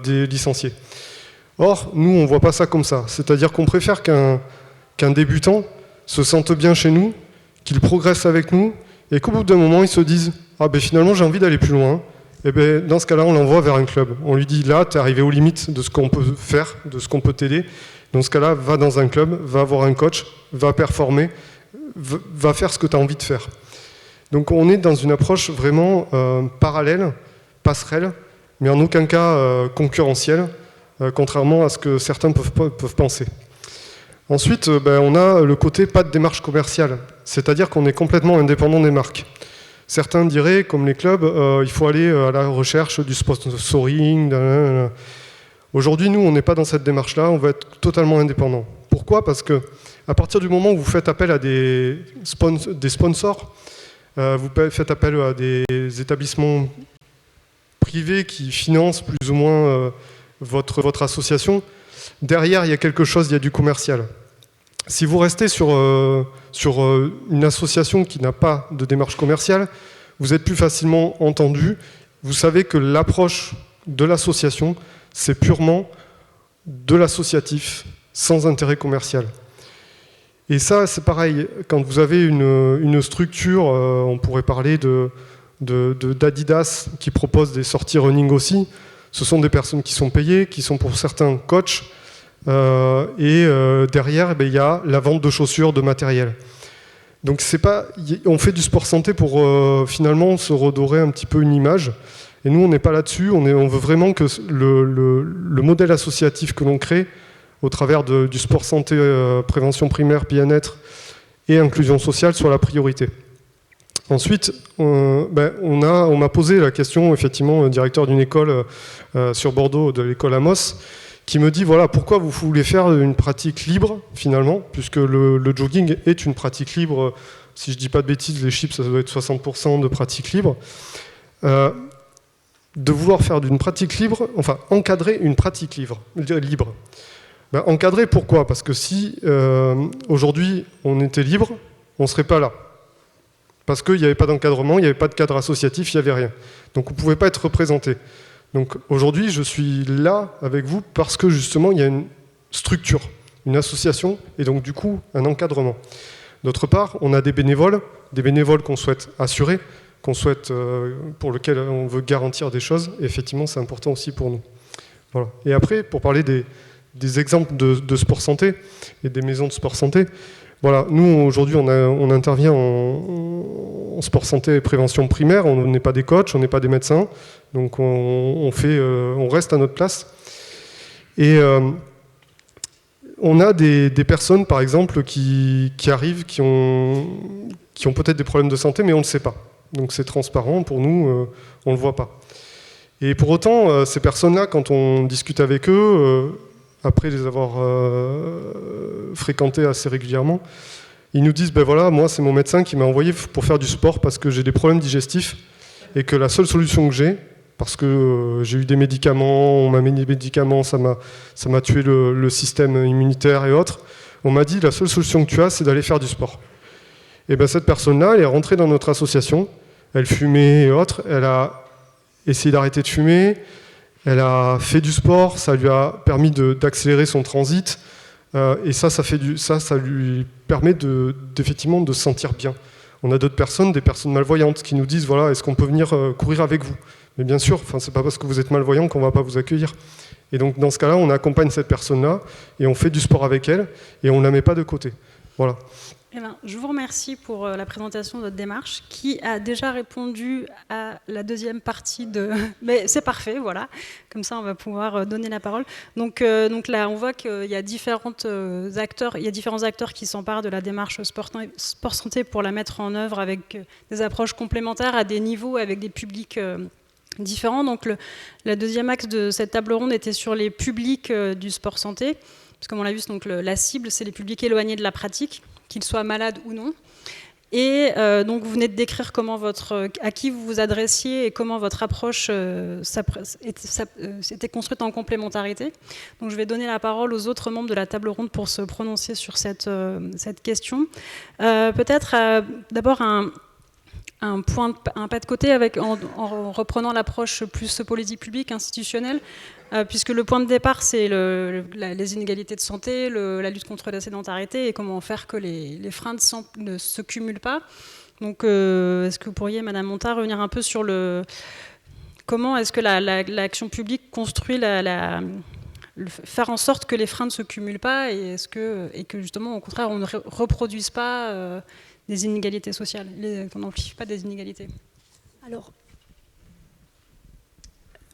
des licenciés. Or, nous, on ne voit pas ça comme ça. C'est-à-dire qu'on préfère qu'un débutant se sente bien chez nous, qu'il progresse avec nous, et qu'au bout d'un moment, ils se disent « Ah ben finalement, j'ai envie d'aller plus loin », et ben dans ce cas-là, on l'envoie vers un club. On lui dit « Là, tu es arrivé aux limites de ce qu'on peut faire, de ce qu'on peut t'aider. Dans ce cas-là, va dans un club, va avoir un coach, va performer, va faire ce que tu as envie de faire. » Donc on est dans une approche vraiment parallèle, passerelle, mais en aucun cas concurrentielle, contrairement à ce que certains peuvent penser. Ensuite, on a le côté pas de démarche commerciale, c'est-à-dire qu'on est complètement indépendant des marques. Certains diraient, comme les clubs, il faut aller à la recherche du sponsoring. Aujourd'hui, nous, on n'est pas dans cette démarche-là, on va être totalement indépendant. Pourquoi ? Parce que à partir du moment où vous faites appel à des sponsors, vous faites appel à des établissements privés qui financent plus ou moins votre association, derrière, il y a quelque chose, il y a du commercial. Si vous restez sur une association qui n'a pas de démarche commerciale, vous êtes plus facilement entendu. Vous savez que l'approche de l'association, c'est purement de l'associatif, sans intérêt commercial. Et ça, c'est pareil, quand vous avez une structure, on pourrait parler d'Adidas qui propose des sorties running aussi, ce sont des personnes qui sont payées, qui sont pour certains coachs, derrière, il y a la vente de chaussures, de matériel. Donc on fait du sport santé pour finalement se redorer un petit peu une image. Et nous, on n'est pas là-dessus, on veut vraiment que le modèle associatif que l'on crée, au travers du sport santé, prévention primaire, bien-être et inclusion sociale, soit la priorité. Ensuite, on m'a posé la question, effectivement, directeur d'une école sur Bordeaux, de l'école Amos, qui me dit, voilà, pourquoi vous voulez faire une pratique libre, finalement, puisque le jogging est une pratique libre, si je ne dis pas de bêtises, les chips, ça doit être 60% de pratique libre, de vouloir faire d'une pratique libre, enfin, encadrer une pratique libre. Encadrer, pourquoi ? Parce que si, aujourd'hui, on était libre, on ne serait pas là. Parce qu'il n'y avait pas d'encadrement, il n'y avait pas de cadre associatif, il n'y avait rien. Donc on ne pouvait pas être représenté. Donc aujourd'hui, je suis là avec vous parce que justement, il y a une structure, une association, et donc du coup, un encadrement. D'autre part, on a des bénévoles qu'on souhaite assurer, pour lesquels on veut garantir des choses, et effectivement, c'est important aussi pour nous. Voilà. Et après, pour parler des exemples de sport santé et des maisons de sport santé, voilà, nous aujourd'hui on intervient en sport santé et prévention primaire, on n'est pas des coachs, on n'est pas des médecins, donc on reste à notre place. Et on a des personnes par exemple qui arrivent, qui ont peut-être des problèmes de santé, mais on ne le sait pas. Donc c'est transparent, pour nous, on ne le voit pas. Et pour autant, ces personnes-là, quand on discute avec eux, après les avoir fréquentés assez régulièrement, ils nous disent, ben voilà, moi c'est mon médecin qui m'a envoyé pour faire du sport parce que j'ai des problèmes digestifs et que la seule solution que j'ai, parce que j'ai eu des médicaments, on m'a mis des médicaments, ça m'a tué le système immunitaire et autres, on m'a dit, la seule solution que tu as, c'est d'aller faire du sport. Et ben cette personne-là, elle est rentrée dans notre association, elle fumait et autres, elle a essayé d'arrêter de fumer, elle a fait du sport, ça lui a permis d'accélérer son transit, et ça lui permet effectivement de se sentir bien. On a d'autres personnes, des personnes malvoyantes, qui nous disent, voilà, est-ce qu'on peut venir courir avec vous ? Mais bien sûr, c'est pas parce que vous êtes malvoyant qu'on ne va pas vous accueillir. Et donc dans ce cas-là, on accompagne cette personne-là, et on fait du sport avec elle, et on ne la met pas de côté. Voilà. Eh bien, je vous remercie pour la présentation de votre démarche, qui a déjà répondu à la deuxième partie de... Mais c'est parfait, voilà. Comme ça, on va pouvoir donner la parole. Donc là, on voit qu'il y a différents acteurs qui s'emparent de la démarche sport santé pour la mettre en œuvre avec des approches complémentaires à des niveaux, avec des publics différents. Donc le deuxième axe de cette table ronde était sur les publics du sport santé. Parce que comme on l'a vu, donc, la cible, c'est les publics éloignés de la pratique, qu'ils soient malades ou non. Et donc vous venez de décrire à qui vous vous adressiez et comment votre approche était construite en complémentarité. Donc je vais donner la parole aux autres membres de la table ronde pour se prononcer sur cette question. Peut-être d'abord un pas de côté en reprenant l'approche plus politique publique, institutionnelle, puisque le point de départ, c'est les inégalités de santé, la lutte contre la sédentarité et comment faire que les freins ne se cumulent pas. Donc, est-ce que vous pourriez, Madame Montard, revenir un peu sur comment est-ce que l'action publique construit faire en sorte que les freins ne se cumulent pas et que justement, au contraire, on ne reproduise pas des inégalités sociales, qu'on n'amplifie pas des inégalités. Alors,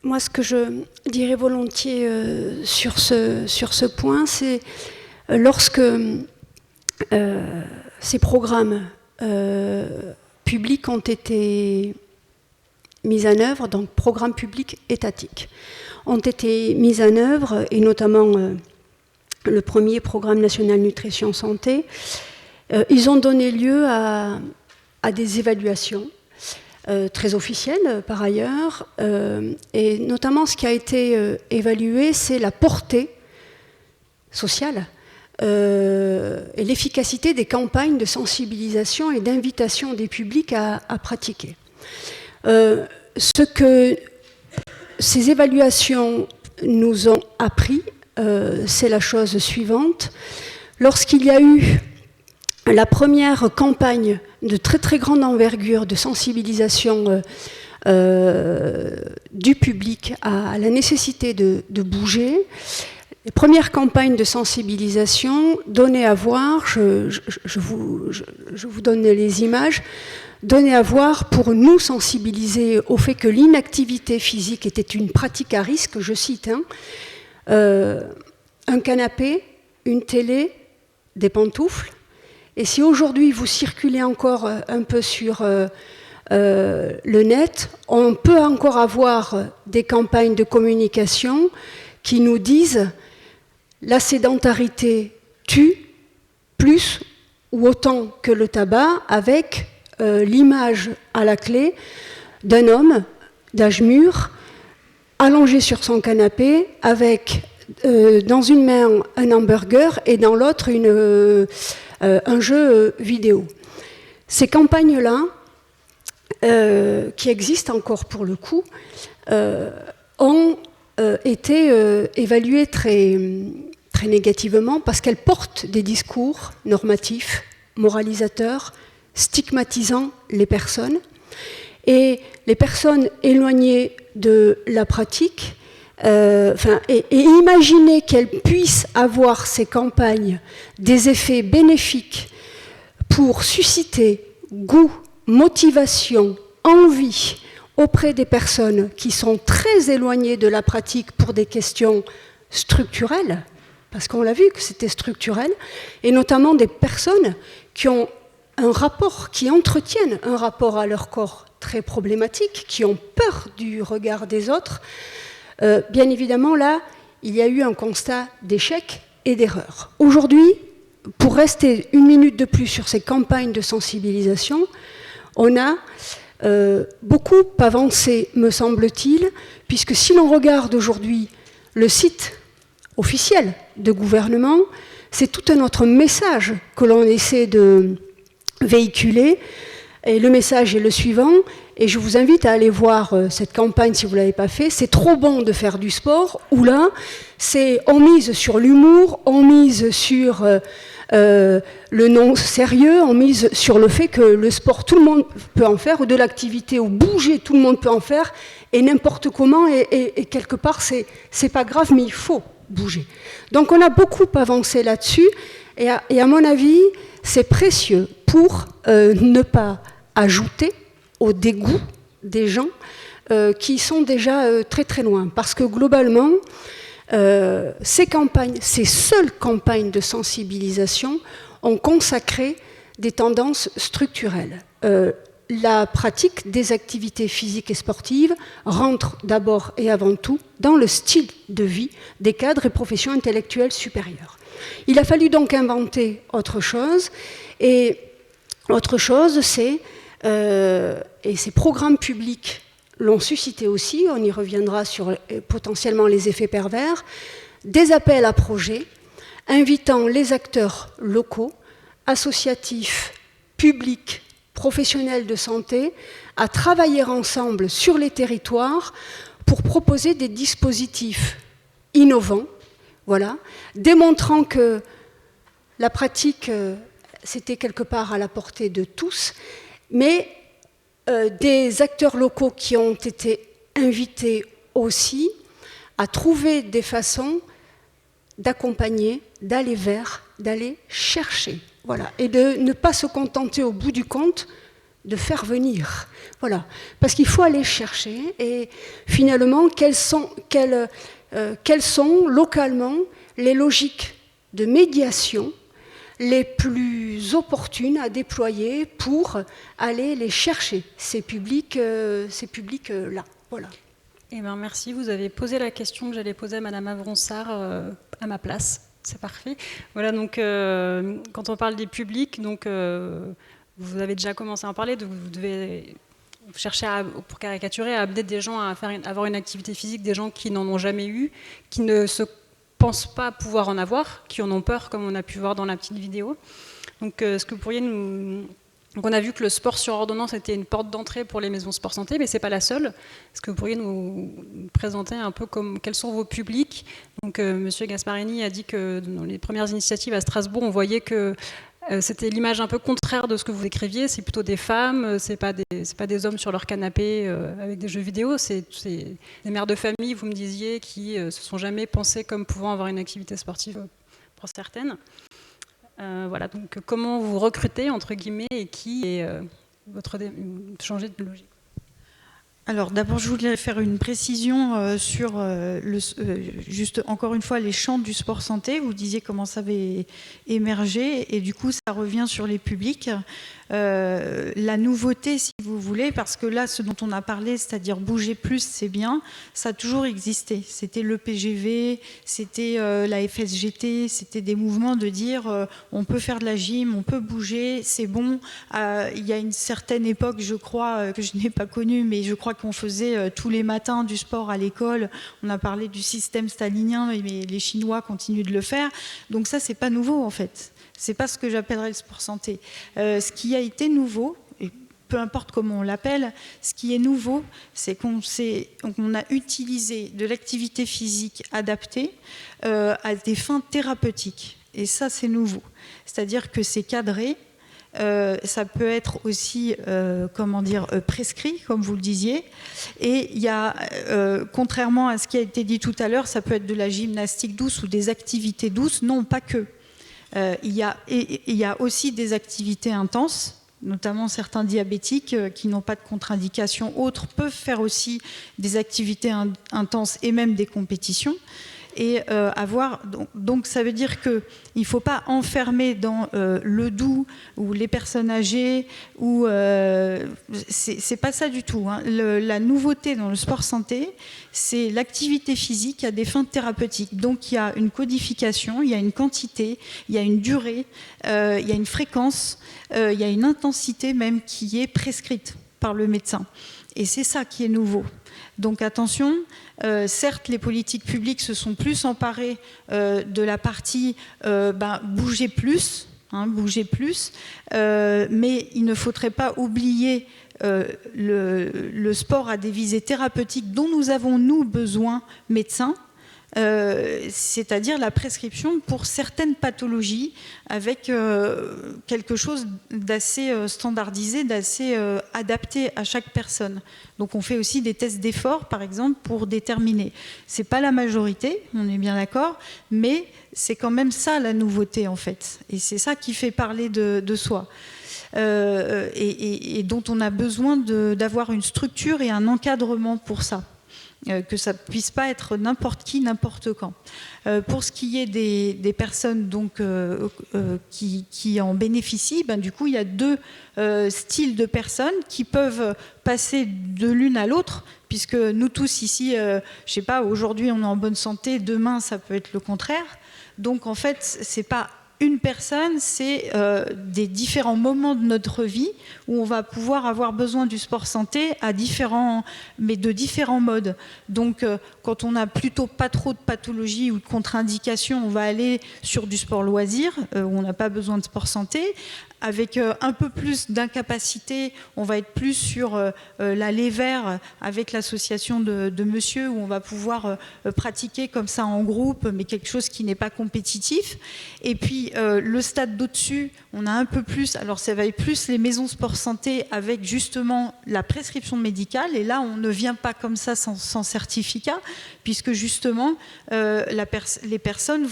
moi, ce que je dirais volontiers sur ce point, c'est lorsque ces programmes publics ont été mis en œuvre, donc programmes publics étatiques, ont été mis en œuvre, et notamment le premier programme national nutrition santé, ils ont donné lieu à des évaluations très officielles par ailleurs, et notamment ce qui a été évalué, c'est la portée sociale et l'efficacité des campagnes de sensibilisation et d'invitation des publics à pratiquer. Ce que ces évaluations nous ont appris, c'est la chose suivante. Lorsqu'il y a eu la première campagne de très très grande envergure de sensibilisation du public à la nécessité de bouger, les premières campagnes de sensibilisation donnaient à voir, je vous donne les images, donnaient à voir pour nous sensibiliser au fait que l'inactivité physique était une pratique à risque, je cite, un canapé, une télé, des pantoufles. Et si aujourd'hui vous circulez encore un peu sur le net, on peut encore avoir des campagnes de communication qui nous disent la sédentarité tue plus ou autant que le tabac, avec l'image à la clé d'un homme d'âge mûr allongé sur son canapé avec dans une main un hamburger et dans l'autre un jeu vidéo. Ces campagnes-là, qui existent encore pour le coup, ont été évaluées très négativement parce qu'elles portent des discours normatifs, moralisateurs, stigmatisant les personnes. Et les personnes éloignées de la pratique, et imaginer qu'elles puissent avoir ces campagnes des effets bénéfiques pour susciter goût, motivation, envie auprès des personnes qui sont très éloignées de la pratique pour des questions structurelles, parce qu'on l'a vu que c'était structurel, et notamment des personnes qui ont qui entretiennent un rapport à leur corps très problématique, qui ont peur du regard des autres. Bien évidemment, là, il y a eu un constat d'échec et d'erreur. Aujourd'hui, pour rester une minute de plus sur ces campagnes de sensibilisation, on a beaucoup avancé, me semble-t-il, puisque si l'on regarde aujourd'hui le site officiel de gouvernement, c'est tout un autre message que l'on essaie de véhiculer. Et le message est le suivant, et je vous invite à aller voir cette campagne si vous ne l'avez pas fait. C'est trop bon de faire du sport, où là, on mise sur l'humour, on mise sur le non-sérieux, on mise sur le fait que le sport, tout le monde peut en faire, ou de l'activité, ou bouger, tout le monde peut en faire, et n'importe comment, et quelque part, c'est pas grave, mais il faut bouger. Donc on a beaucoup avancé là-dessus, et à mon avis, c'est précieux pour ne pas ajouter au dégoût des gens qui sont déjà très très loin. Parce que globalement, ces seules campagnes de sensibilisation ont consacré des tendances structurelles. La pratique des activités physiques et sportives rentre d'abord et avant tout dans le style de vie des cadres et professions intellectuelles supérieures. Il a fallu donc inventer autre chose, et autre chose, c'est, et ces programmes publics l'ont suscité aussi, on y reviendra sur potentiellement les effets pervers, des appels à projets invitant les acteurs locaux, associatifs, publics, professionnels de santé, à travailler ensemble sur les territoires pour proposer des dispositifs innovants, voilà, démontrant que la pratique, c'était quelque part à la portée de tous, mais des acteurs locaux qui ont été invités aussi à trouver des façons d'accompagner, d'aller vers, d'aller chercher. Voilà. Et de ne pas se contenter au bout du compte de faire venir. Voilà. Parce qu'il faut aller chercher et finalement, quelles sont localement les logiques de médiation les plus opportunes à déployer pour aller les chercher, ces publics-là. Voilà. Eh bien, merci. Vous avez posé la question que j'allais poser à Madame Avronsart à ma place. C'est parfait. Voilà, donc, quand on parle des publics, donc, vous avez déjà commencé à en parler, vous devez chercher, pour caricaturer, à amener des gens à avoir une activité physique, des gens qui n'en ont jamais eu, qui ne se pensent pas pouvoir en avoir, qui en ont peur, comme on a pu voir dans la petite vidéo. Donc, est-ce que vous pourriez nous... Donc, on a vu que le sport sur ordonnance était une porte d'entrée pour les maisons sport santé, mais ce n'est pas la seule. Est-ce que vous pourriez nous présenter un peu quels sont vos publics? Donc, M. Gasparini a dit que dans les premières initiatives à Strasbourg, on voyait que c'était l'image un peu contraire de ce que vous décriviez. C'est plutôt des femmes, c'est pas des hommes sur leur canapé avec des jeux vidéo. C'est des mères de famille, vous me disiez, qui se sont jamais pensées comme pouvant avoir une activité sportive pour certaines. Voilà, donc comment vous recrutez, entre guillemets, et qui est changer de logique? Alors d'abord, je voulais faire une précision sur juste encore une fois les champs du sport santé. Vous disiez comment ça avait émergé et du coup ça revient sur les publics. La nouveauté, si vous voulez, parce que là, ce dont on a parlé, c'est-à-dire bouger plus, c'est bien, ça a toujours existé. C'était le PGV, c'était la FSGT, c'était des mouvements de dire on peut faire de la gym, on peut bouger, c'est bon. Il y a une certaine époque, je crois, que je n'ai pas connue, mais je crois qu'on faisait tous les matins du sport à l'école. On a parlé du système stalinien, mais les Chinois continuent de le faire. Donc ça, c'est pas nouveau en fait. C'est pas ce que j'appellerais le sport santé. Ce qui a été nouveau, et peu importe comment on l'appelle, ce qui est nouveau, c'est qu'on a utilisé de l'activité physique adaptée à des fins thérapeutiques. Et ça, c'est nouveau. C'est-à-dire que c'est cadré. Ça peut être aussi, prescrit, comme vous le disiez. Et il y a, contrairement à ce qui a été dit tout à l'heure, ça peut être de la gymnastique douce ou des activités douces. Non, pas que. Il y a aussi des activités intenses, notamment certains diabétiques qui n'ont pas de contre-indication autres peuvent faire aussi des activités intenses et même des compétitions. Et donc ça veut dire qu'il ne faut pas enfermer dans le doux ou les personnes âgées ou c'est pas ça du tout, hein. La nouveauté dans le sport santé, c'est l'activité physique à des fins thérapeutiques. Donc il y a une codification, il y a une quantité, il y a une durée, il y a une fréquence, il y a une intensité même qui est prescrite par le médecin. Et c'est ça qui est nouveau. Donc attention, certes les politiques publiques se sont plus emparées de la partie bouger plus, mais il ne faudrait pas oublier le sport à des visées thérapeutiques dont nous avons nous besoin médecins. C'est-à-dire la prescription pour certaines pathologies avec quelque chose d'assez standardisé, d'assez adapté à chaque personne. Donc on fait aussi des tests d'effort, par exemple, pour déterminer. C'est pas la majorité, on est bien d'accord, mais c'est quand même ça la nouveauté en fait. Et c'est ça qui fait parler de soi. Et dont on a besoin d'avoir une structure et un encadrement pour ça. Que ça ne puisse pas être n'importe qui, n'importe quand. Pour ce qui est des personnes donc, qui en bénéficient, du coup, il y a deux styles de personnes qui peuvent passer de l'une à l'autre, puisque nous tous ici, je ne sais pas, aujourd'hui on est en bonne santé, demain ça peut être le contraire. Donc en fait, ce n'est pas une personne, c'est des différents moments de notre vie où on va pouvoir avoir besoin du sport santé mais de différents modes. Donc, quand on n'a plutôt pas trop de pathologies ou de contre-indications, on va aller sur du sport loisir, où on n'a pas besoin de sport santé. Avec un peu plus d'incapacité, on va être plus sur l'allée vers avec l'association de monsieur, où on va pouvoir pratiquer comme ça en groupe, mais quelque chose qui n'est pas compétitif. Et puis, le stade d'au-dessus, on a un peu plus, alors ça va être plus les maisons sport santé avec justement la prescription médicale, et là on ne vient pas comme ça sans certificat, puisque justement les personnes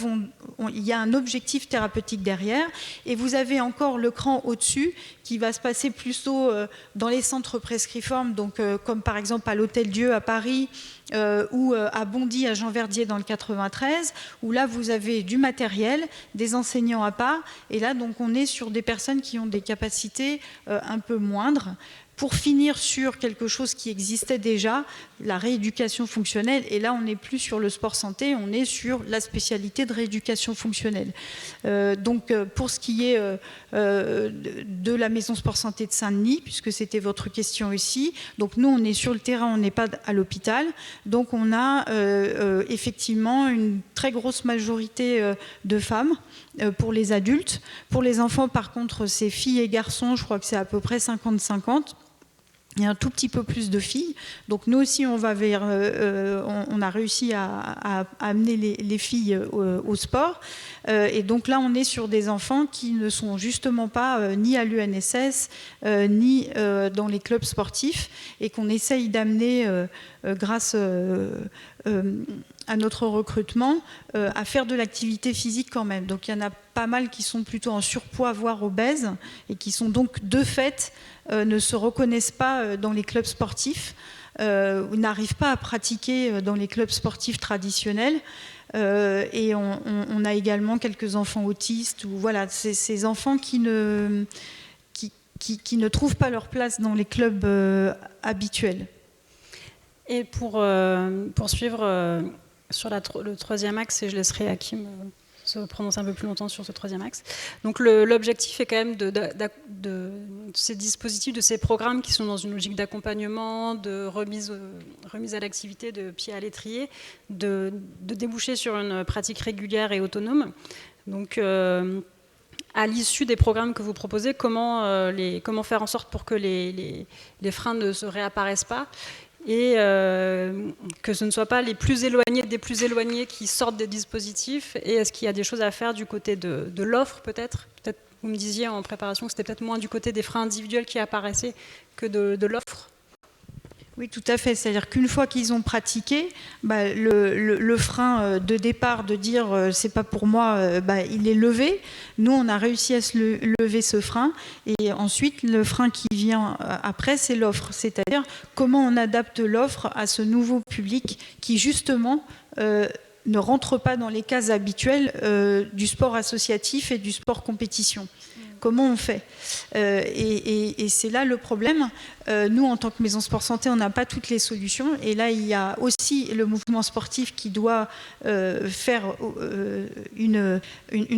il y a un objectif thérapeutique derrière, et vous avez encore le cran au-dessus qui va se passer plutôt dans les centres prescriformes, donc comme par exemple à l'Hôtel-Dieu à Paris, ou à Bondy, à Jean Verdier dans le 93, où là vous avez du matériel, des enseignants à part, et là donc on est sur des personnes qui ont des capacités un peu moindres, pour finir sur quelque chose qui existait déjà, la rééducation fonctionnelle, et là on n'est plus sur le sport santé, on est sur la spécialité de rééducation fonctionnelle. Donc pour ce qui est de la maison sport santé de Saint-Denis, puisque c'était votre question ici, donc nous on est sur le terrain, on n'est pas à l'hôpital, donc on a effectivement une très grosse majorité de femmes pour les adultes. Pour les enfants par contre c'est filles et garçons, je crois que c'est à peu près 50-50. Il y a un tout petit peu plus de filles. Donc nous aussi, on va vers, on a réussi à amener les filles au sport. Et donc là, on est sur des enfants qui ne sont justement pas ni à l'UNSS, ni dans les clubs sportifs, et qu'on essaye d'amener grâce à notre recrutement, à faire de l'activité physique quand même. Donc il y en a pas mal qui sont plutôt en surpoids, voire obèses, et qui sont donc de fait ne se reconnaissent pas dans les clubs sportifs, ou n'arrivent pas à pratiquer dans les clubs sportifs traditionnels. Et on a également quelques enfants autistes, ou voilà, ces enfants qui ne trouvent pas leur place dans les clubs habituels. Et pour poursuivre sur le troisième axe, et je laisserai Hakim se prononcer un peu plus longtemps sur ce troisième axe. Donc l'objectif est quand même de ces dispositifs, de ces programmes qui sont dans une logique d'accompagnement, de remise à l'activité, de pied à l'étrier, de déboucher sur une pratique régulière et autonome. Donc à l'issue des programmes que vous proposez, comment faire en sorte pour que les freins ne se réapparaissent pas, et que ce ne soit pas les plus éloignés des plus éloignés qui sortent des dispositifs. Et est-ce qu'il y a des choses à faire du côté de l'offre peut-être vous me disiez en préparation que c'était peut-être moins du côté des freins individuels qui apparaissaient que de l'offre. Oui, tout à fait. C'est-à-dire qu'une fois qu'ils ont pratiqué, le frein de départ de dire c'est pas pour moi, il est levé. Nous, on a réussi à lever ce frein. Et ensuite, le frein qui vient après, c'est l'offre. C'est-à-dire comment on adapte l'offre à ce nouveau public qui, justement, ne rentre pas dans les cases habituelles du sport associatif et du sport compétition. Comment on fait et c'est là le problème. Nous, en tant que maison sport santé, on n'a pas toutes les solutions. Et là, il y a aussi le mouvement sportif qui doit faire une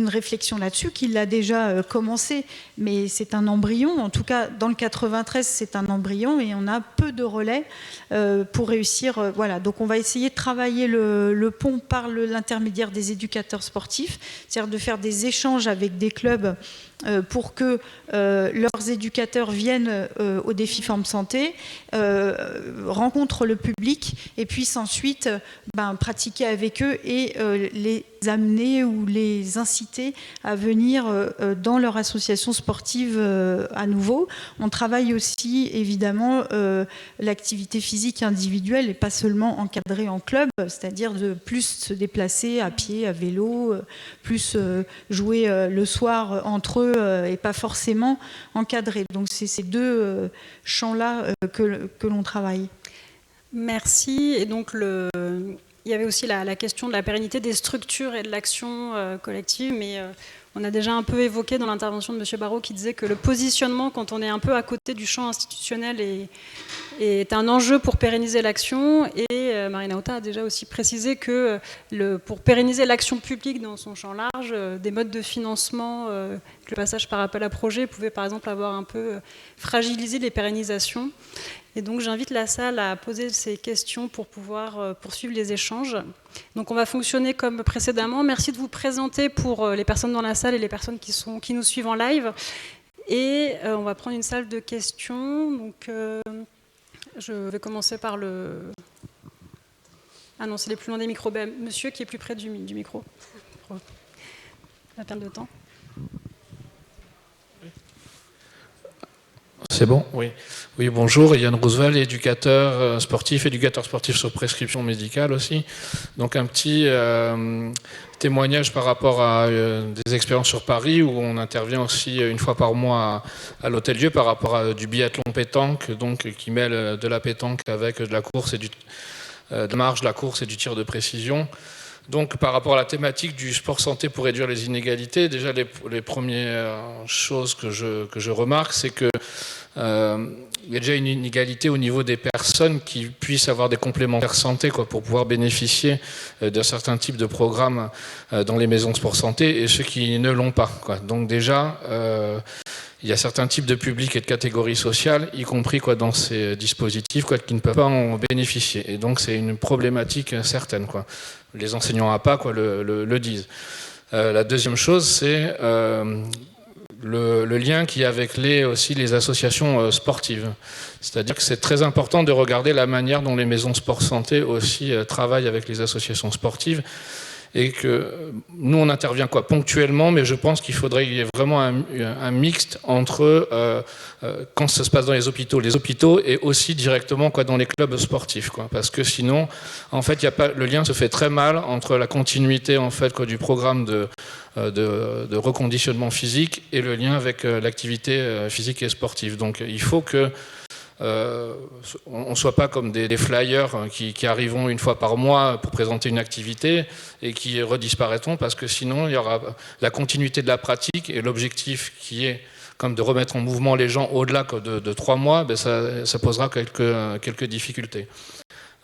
réflexion là-dessus, qui l'a déjà commencé, mais c'est un embryon. En tout cas, dans le 93, c'est un embryon et on a peu de relais pour réussir. Voilà. Donc, on va essayer de travailler le pont par l'intermédiaire des éducateurs sportifs, c'est-à-dire de faire des échanges avec des clubs pour que leurs éducateurs viennent au défi Forme Santé, rencontrent le public et puissent ensuite pratiquer avec eux et les amener ou les inciter à venir dans leur association sportive à nouveau. On travaille aussi évidemment l'activité physique individuelle et pas seulement encadrée en club, c'est-à-dire de plus se déplacer à pied, à vélo, plus jouer le soir entre eux et pas forcément encadré. Donc c'est ces deux champs-là que l'on travaille. Merci. Et donc il y avait aussi la question de la pérennité des structures et de l'action collective, mais on a déjà un peu évoqué dans l'intervention de M. Barraud qui disait que le positionnement, quand on est un peu à côté du champ institutionnel, est un enjeu pour pérenniser l'action. Et Marina Ota a déjà aussi précisé que pour pérenniser l'action publique dans son champ large, des modes de financement, le passage par appel à projet pouvait par exemple avoir un peu fragilisé les pérennisations. Et donc j'invite la salle à poser ces questions pour pouvoir poursuivre les échanges. Donc on va fonctionner comme précédemment. Merci de vous présenter pour les personnes dans la salle et les personnes qui nous suivent en live. Et on va prendre une salle de questions. Donc je vais commencer par le... Ah non, c'est les plus loin des micros. Monsieur qui est plus près du micro. Pas perdre de temps. c'est bon? Oui. Oui, bonjour, Yann Roosevelt, éducateur sportif sur prescription médicale aussi. Donc un petit témoignage par rapport à des expériences sur Paris où on intervient aussi une fois par mois à l'Hôtel-Dieu par rapport à du biathlon pétanque, donc qui mêle de la pétanque avec de la course et de marche, de la course et du tir de précision. Donc par rapport à la thématique du sport santé pour réduire les inégalités, déjà les premières choses que je remarque, c'est que il y a déjà une inégalité au niveau des personnes qui puissent avoir des complémentaires santé pour pouvoir bénéficier d'un certain type de programme dans les maisons de sport santé et ceux qui ne l'ont pas. Donc déjà, il y a certains types de publics et de catégories sociales, y compris dans ces dispositifs, qui ne peuvent pas en bénéficier. Et donc c'est une problématique certaine. Les enseignants APA le disent. La deuxième chose, c'est le lien qu'il y a avec les associations sportives. C'est-à-dire que c'est très important de regarder la manière dont les maisons sport santé aussi travaillent avec les associations sportives. Et que nous, on intervient ponctuellement, mais je pense qu'il faudrait qu'il y ait vraiment un mixte entre quand ça se passe dans les hôpitaux et aussi directement dans les clubs sportifs. Parce que sinon, en fait, le lien se fait très mal entre la continuité du programme de reconditionnement physique et le lien avec l'activité physique et sportive. Donc il faut que on ne soit pas comme des flyers qui arriveront une fois par mois pour présenter une activité et qui redisparaîtront parce que sinon il y aura la continuité de la pratique et l'objectif qui est comme de remettre en mouvement les gens au-delà de 3 mois, ça posera quelques difficultés.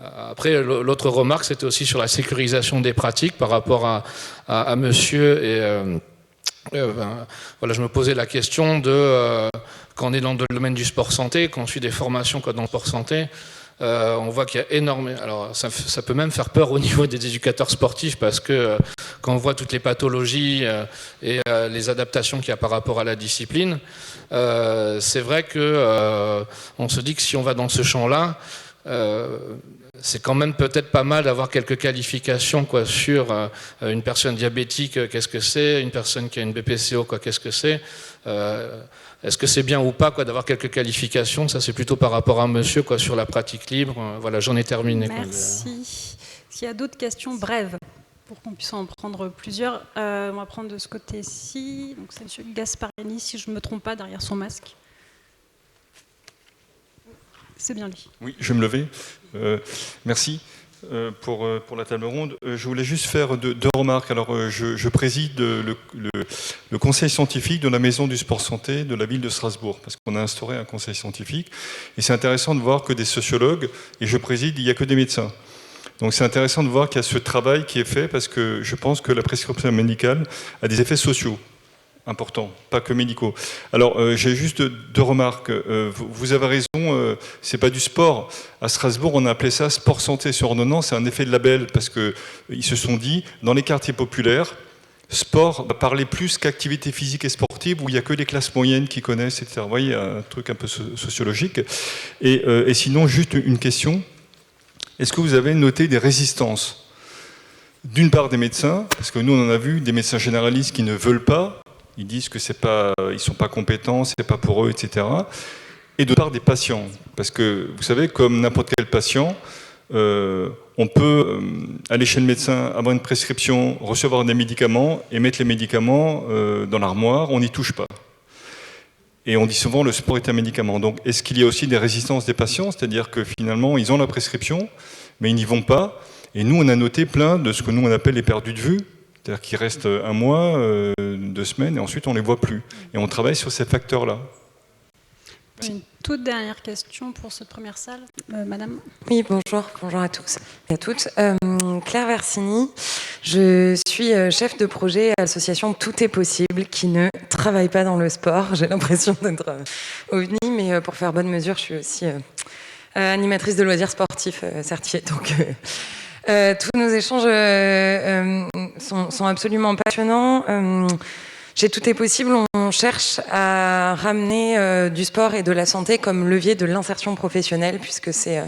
Après, l'autre remarque, c'était aussi sur la sécurisation des pratiques par rapport à monsieur et je me posais la question de quand on est dans le domaine du sport santé, quand on suit des formations dans le sport santé, on voit qu'il y a énormément. Alors ça peut même faire peur au niveau des éducateurs sportifs parce que quand on voit toutes les pathologies et les adaptations qu'il y a par rapport à la discipline, c'est vrai que on se dit que si on va dans ce champ-là, c'est quand même peut-être pas mal d'avoir quelques qualifications sur une personne diabétique, qu'est-ce que c'est, une personne qui a une BPCO, qu'est-ce que c'est. Est-ce que c'est bien ou pas d'avoir quelques qualifications? Ça, c'est plutôt par rapport à monsieur sur la pratique libre. Voilà, j'en ai terminé. Merci. S'il y a d'autres questions brèves, pour qu'on puisse en prendre plusieurs, on va prendre de ce côté-ci. Donc, c'est M. Gasparini, si je ne me trompe pas, derrière son masque. C'est bien lui. Oui, je vais me lever. Merci pour la table ronde. Je voulais juste faire deux remarques. Alors, je préside le conseil scientifique de la Maison du Sport Santé de la ville de Strasbourg, parce qu'on a instauré un conseil scientifique. Et c'est intéressant de voir que des sociologues, et je préside, il n'y a que des médecins. Donc c'est intéressant de voir qu'il y a ce travail qui est fait, parce que je pense que la prescription médicale a des effets sociaux importants, pas que médicaux. Alors, j'ai juste deux remarques. Vous avez raison, c'est pas du sport. À Strasbourg, on a appelé ça sport santé sur ordonnance. C'est un effet de label parce que ils se sont dit, dans les quartiers populaires, sport va parler plus qu'activité physique et sportive, où il n'y a que les classes moyennes qui connaissent, etc. Vous voyez, un truc un peu sociologique. Et sinon, juste une question. Est-ce que vous avez noté des résistances? D'une part des médecins, parce que nous on en a vu, des médecins généralistes qui ne veulent pas. Ils disent que ils ne sont pas compétents, c'est pas pour eux, etc. Et de part des patients, parce que vous savez, comme n'importe quel patient, on peut aller chez le médecin, avoir une prescription, recevoir des médicaments et mettre les médicaments dans l'armoire, on n'y touche pas. Et on dit souvent le sport est un médicament. Donc est-ce qu'il y a aussi des résistances des patients? C'est-à-dire que finalement, ils ont la prescription, mais ils n'y vont pas. Et nous, on a noté plein de ce que nous, on appelle les perdus de vue. C'est-à-dire qu'ils restent 1 mois, 2 semaines, et ensuite on ne les voit plus. Et on travaille sur ces facteurs-là. Une toute dernière question pour cette première salle. Madame. Oui, bonjour à tous et à toutes. Claire Versini, je suis chef de projet à l'association Tout est possible, qui ne travaille pas dans le sport. J'ai l'impression d'être ovni, mais pour faire bonne mesure, je suis aussi animatrice de loisirs sportifs certifiée. Donc, tous nos échanges sont absolument passionnants. Chez Tout est possible, on cherche à ramener du sport et de la santé comme levier de l'insertion professionnelle, puisque c'est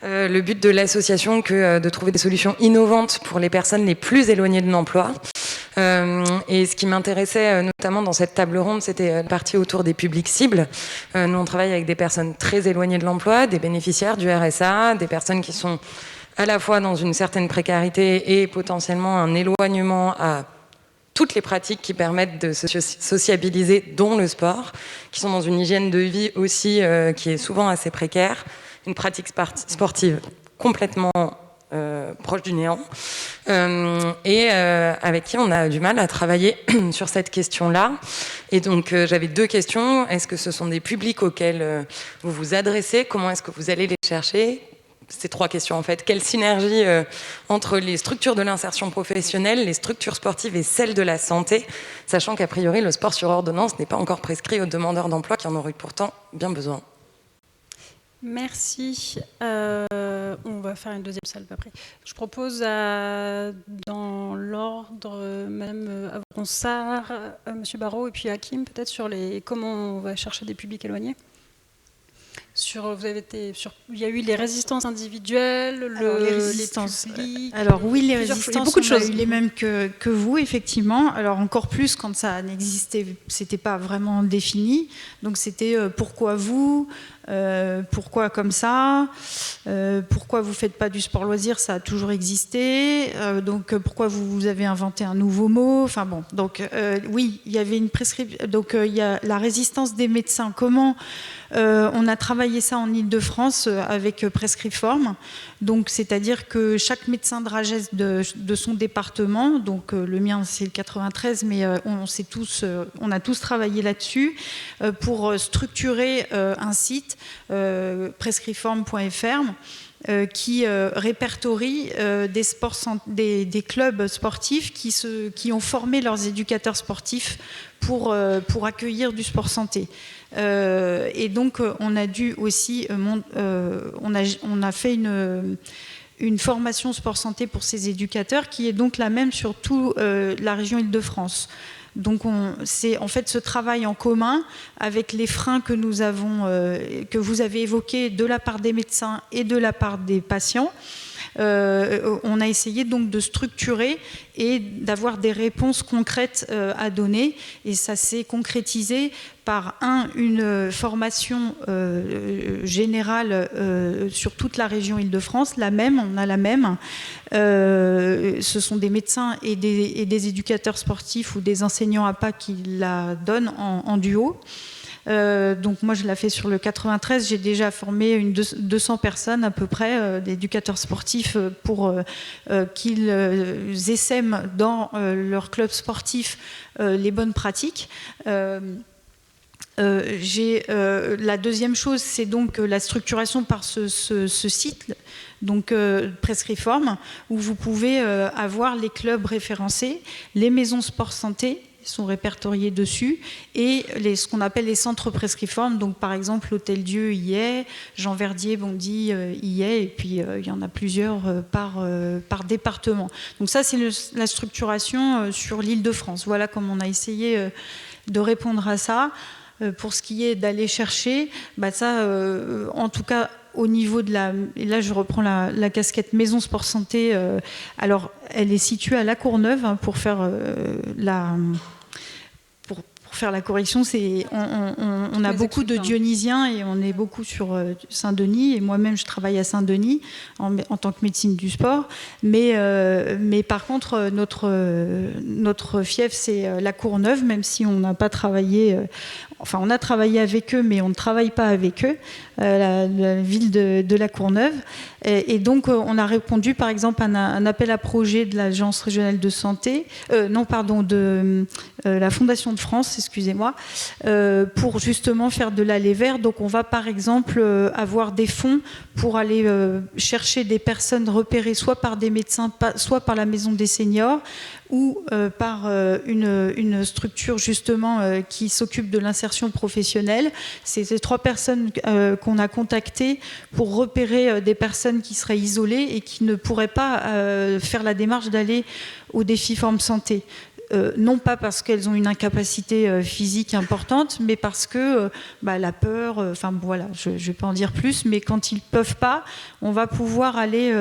le but de l'association que de trouver des solutions innovantes pour les personnes les plus éloignées de l'emploi. Et ce qui m'intéressait notamment dans cette table ronde, c'était la partie autour des publics cibles. Nous, on travaille avec des personnes très éloignées de l'emploi, des bénéficiaires du RSA, des personnes qui sont à la fois dans une certaine précarité et potentiellement un éloignement à toutes les pratiques qui permettent de se sociabiliser, dont le sport, qui sont dans une hygiène de vie aussi qui est souvent assez précaire, une pratique sportive complètement proche du néant, et avec qui on a du mal à travailler sur cette question-là. Et donc j'avais 2 questions. Est-ce que ce sont des publics auxquels vous vous adressez? Comment est-ce que vous allez les chercher? Ces 3 questions en fait. Quelle synergie entre les structures de l'insertion professionnelle, les structures sportives et celles de la santé, sachant qu'a priori le sport sur ordonnance n'est pas encore prescrit aux demandeurs d'emploi qui en auraient pourtant bien besoin. Merci. On va faire une deuxième salle après. Je propose dans l'ordre Madame Avronsart, Monsieur Barraud et puis Hakim peut-être sur comment on va chercher des publics éloignés. Il y a eu les résistances individuelles, les résistances. Publics, alors oui, les résistances, beaucoup de choses. On a eu les mêmes que vous, effectivement. Alors encore plus quand ça n'existait, c'était pas vraiment défini. Donc c'était pourquoi vous, pourquoi comme ça, pourquoi vous faites pas du sport loisir, ça a toujours existé. Donc pourquoi vous avez inventé un nouveau mot. Enfin bon, donc oui, il y avait une prescription. Donc il y a la résistance des médecins. Comment on a travaillé ça en Île-de-France avec Prescriform. Donc, c'est-à-dire que chaque médecin de Ragez de son département, donc le mien c'est le 93, mais on a tous travaillé là-dessus pour structurer un site, prescriform.fr, qui répertorie des clubs sportifs qui ont formé leurs éducateurs sportifs pour accueillir du sport santé. Et donc on a dû aussi on a fait une formation sport santé pour ces éducateurs qui est donc la même sur toute la région Île-de-France. Donc c'est en fait ce travail en commun avec les freins que nous avons que vous avez évoqués de la part des médecins et de la part des patients. On a essayé donc de structurer et d'avoir des réponses concrètes à donner, et ça s'est concrétisé par une formation générale sur toute la région Île-de-France, on a la même. Ce sont des médecins et des éducateurs sportifs ou des enseignants APA qui la donnent en duo. Donc moi je l'ai fait sur le 93, j'ai déjà formé 200 personnes à peu près d'éducateurs sportifs pour qu'ils essaiment dans leur club sportif les bonnes pratiques. La deuxième chose, c'est donc la structuration par ce site, donc Prescriform, où vous pouvez avoir les clubs référencés, les maisons sport santé sont répertoriés dessus, et ce qu'on appelle les centres Prescriform. Donc par exemple l'Hôtel Dieu y est, Jean Verdier Bondy y est, et puis il y en a plusieurs par département. Donc ça c'est la structuration sur l'Île-de-France. Voilà comment on a essayé de répondre à ça. Pour ce qui est d'aller chercher, en tout cas au niveau de et là je reprends la casquette maison sport santé, alors elle est située à La Courneuve, pour faire la correction, on a beaucoup de dionysiens et on est beaucoup sur Saint-Denis, et moi-même je travaille à Saint-Denis en tant que médecine du sport, mais par contre notre fief c'est La Courneuve, même si on n'a pas travaillé, on a travaillé avec eux mais on ne travaille pas avec eux, la ville de La Courneuve, et donc on a répondu par exemple à un appel à projet de l'Agence régionale de santé, de la Fondation de France, excusez-moi, pour justement faire de l'allée vert. Donc on va par exemple avoir des fonds pour aller chercher des personnes repérées soit par des médecins, soit par la maison des seniors, ou par une structure justement qui s'occupe de l'insertion professionnelle. C'est ces 3 personnes qu'on a contactées pour repérer des personnes qui seraient isolées et qui ne pourraient pas faire la démarche d'aller au défi Forme Santé. non pas parce qu'elles ont une incapacité physique importante, mais parce que la peur, enfin voilà, je ne vais pas en dire plus, mais quand ils ne peuvent pas, on va pouvoir aller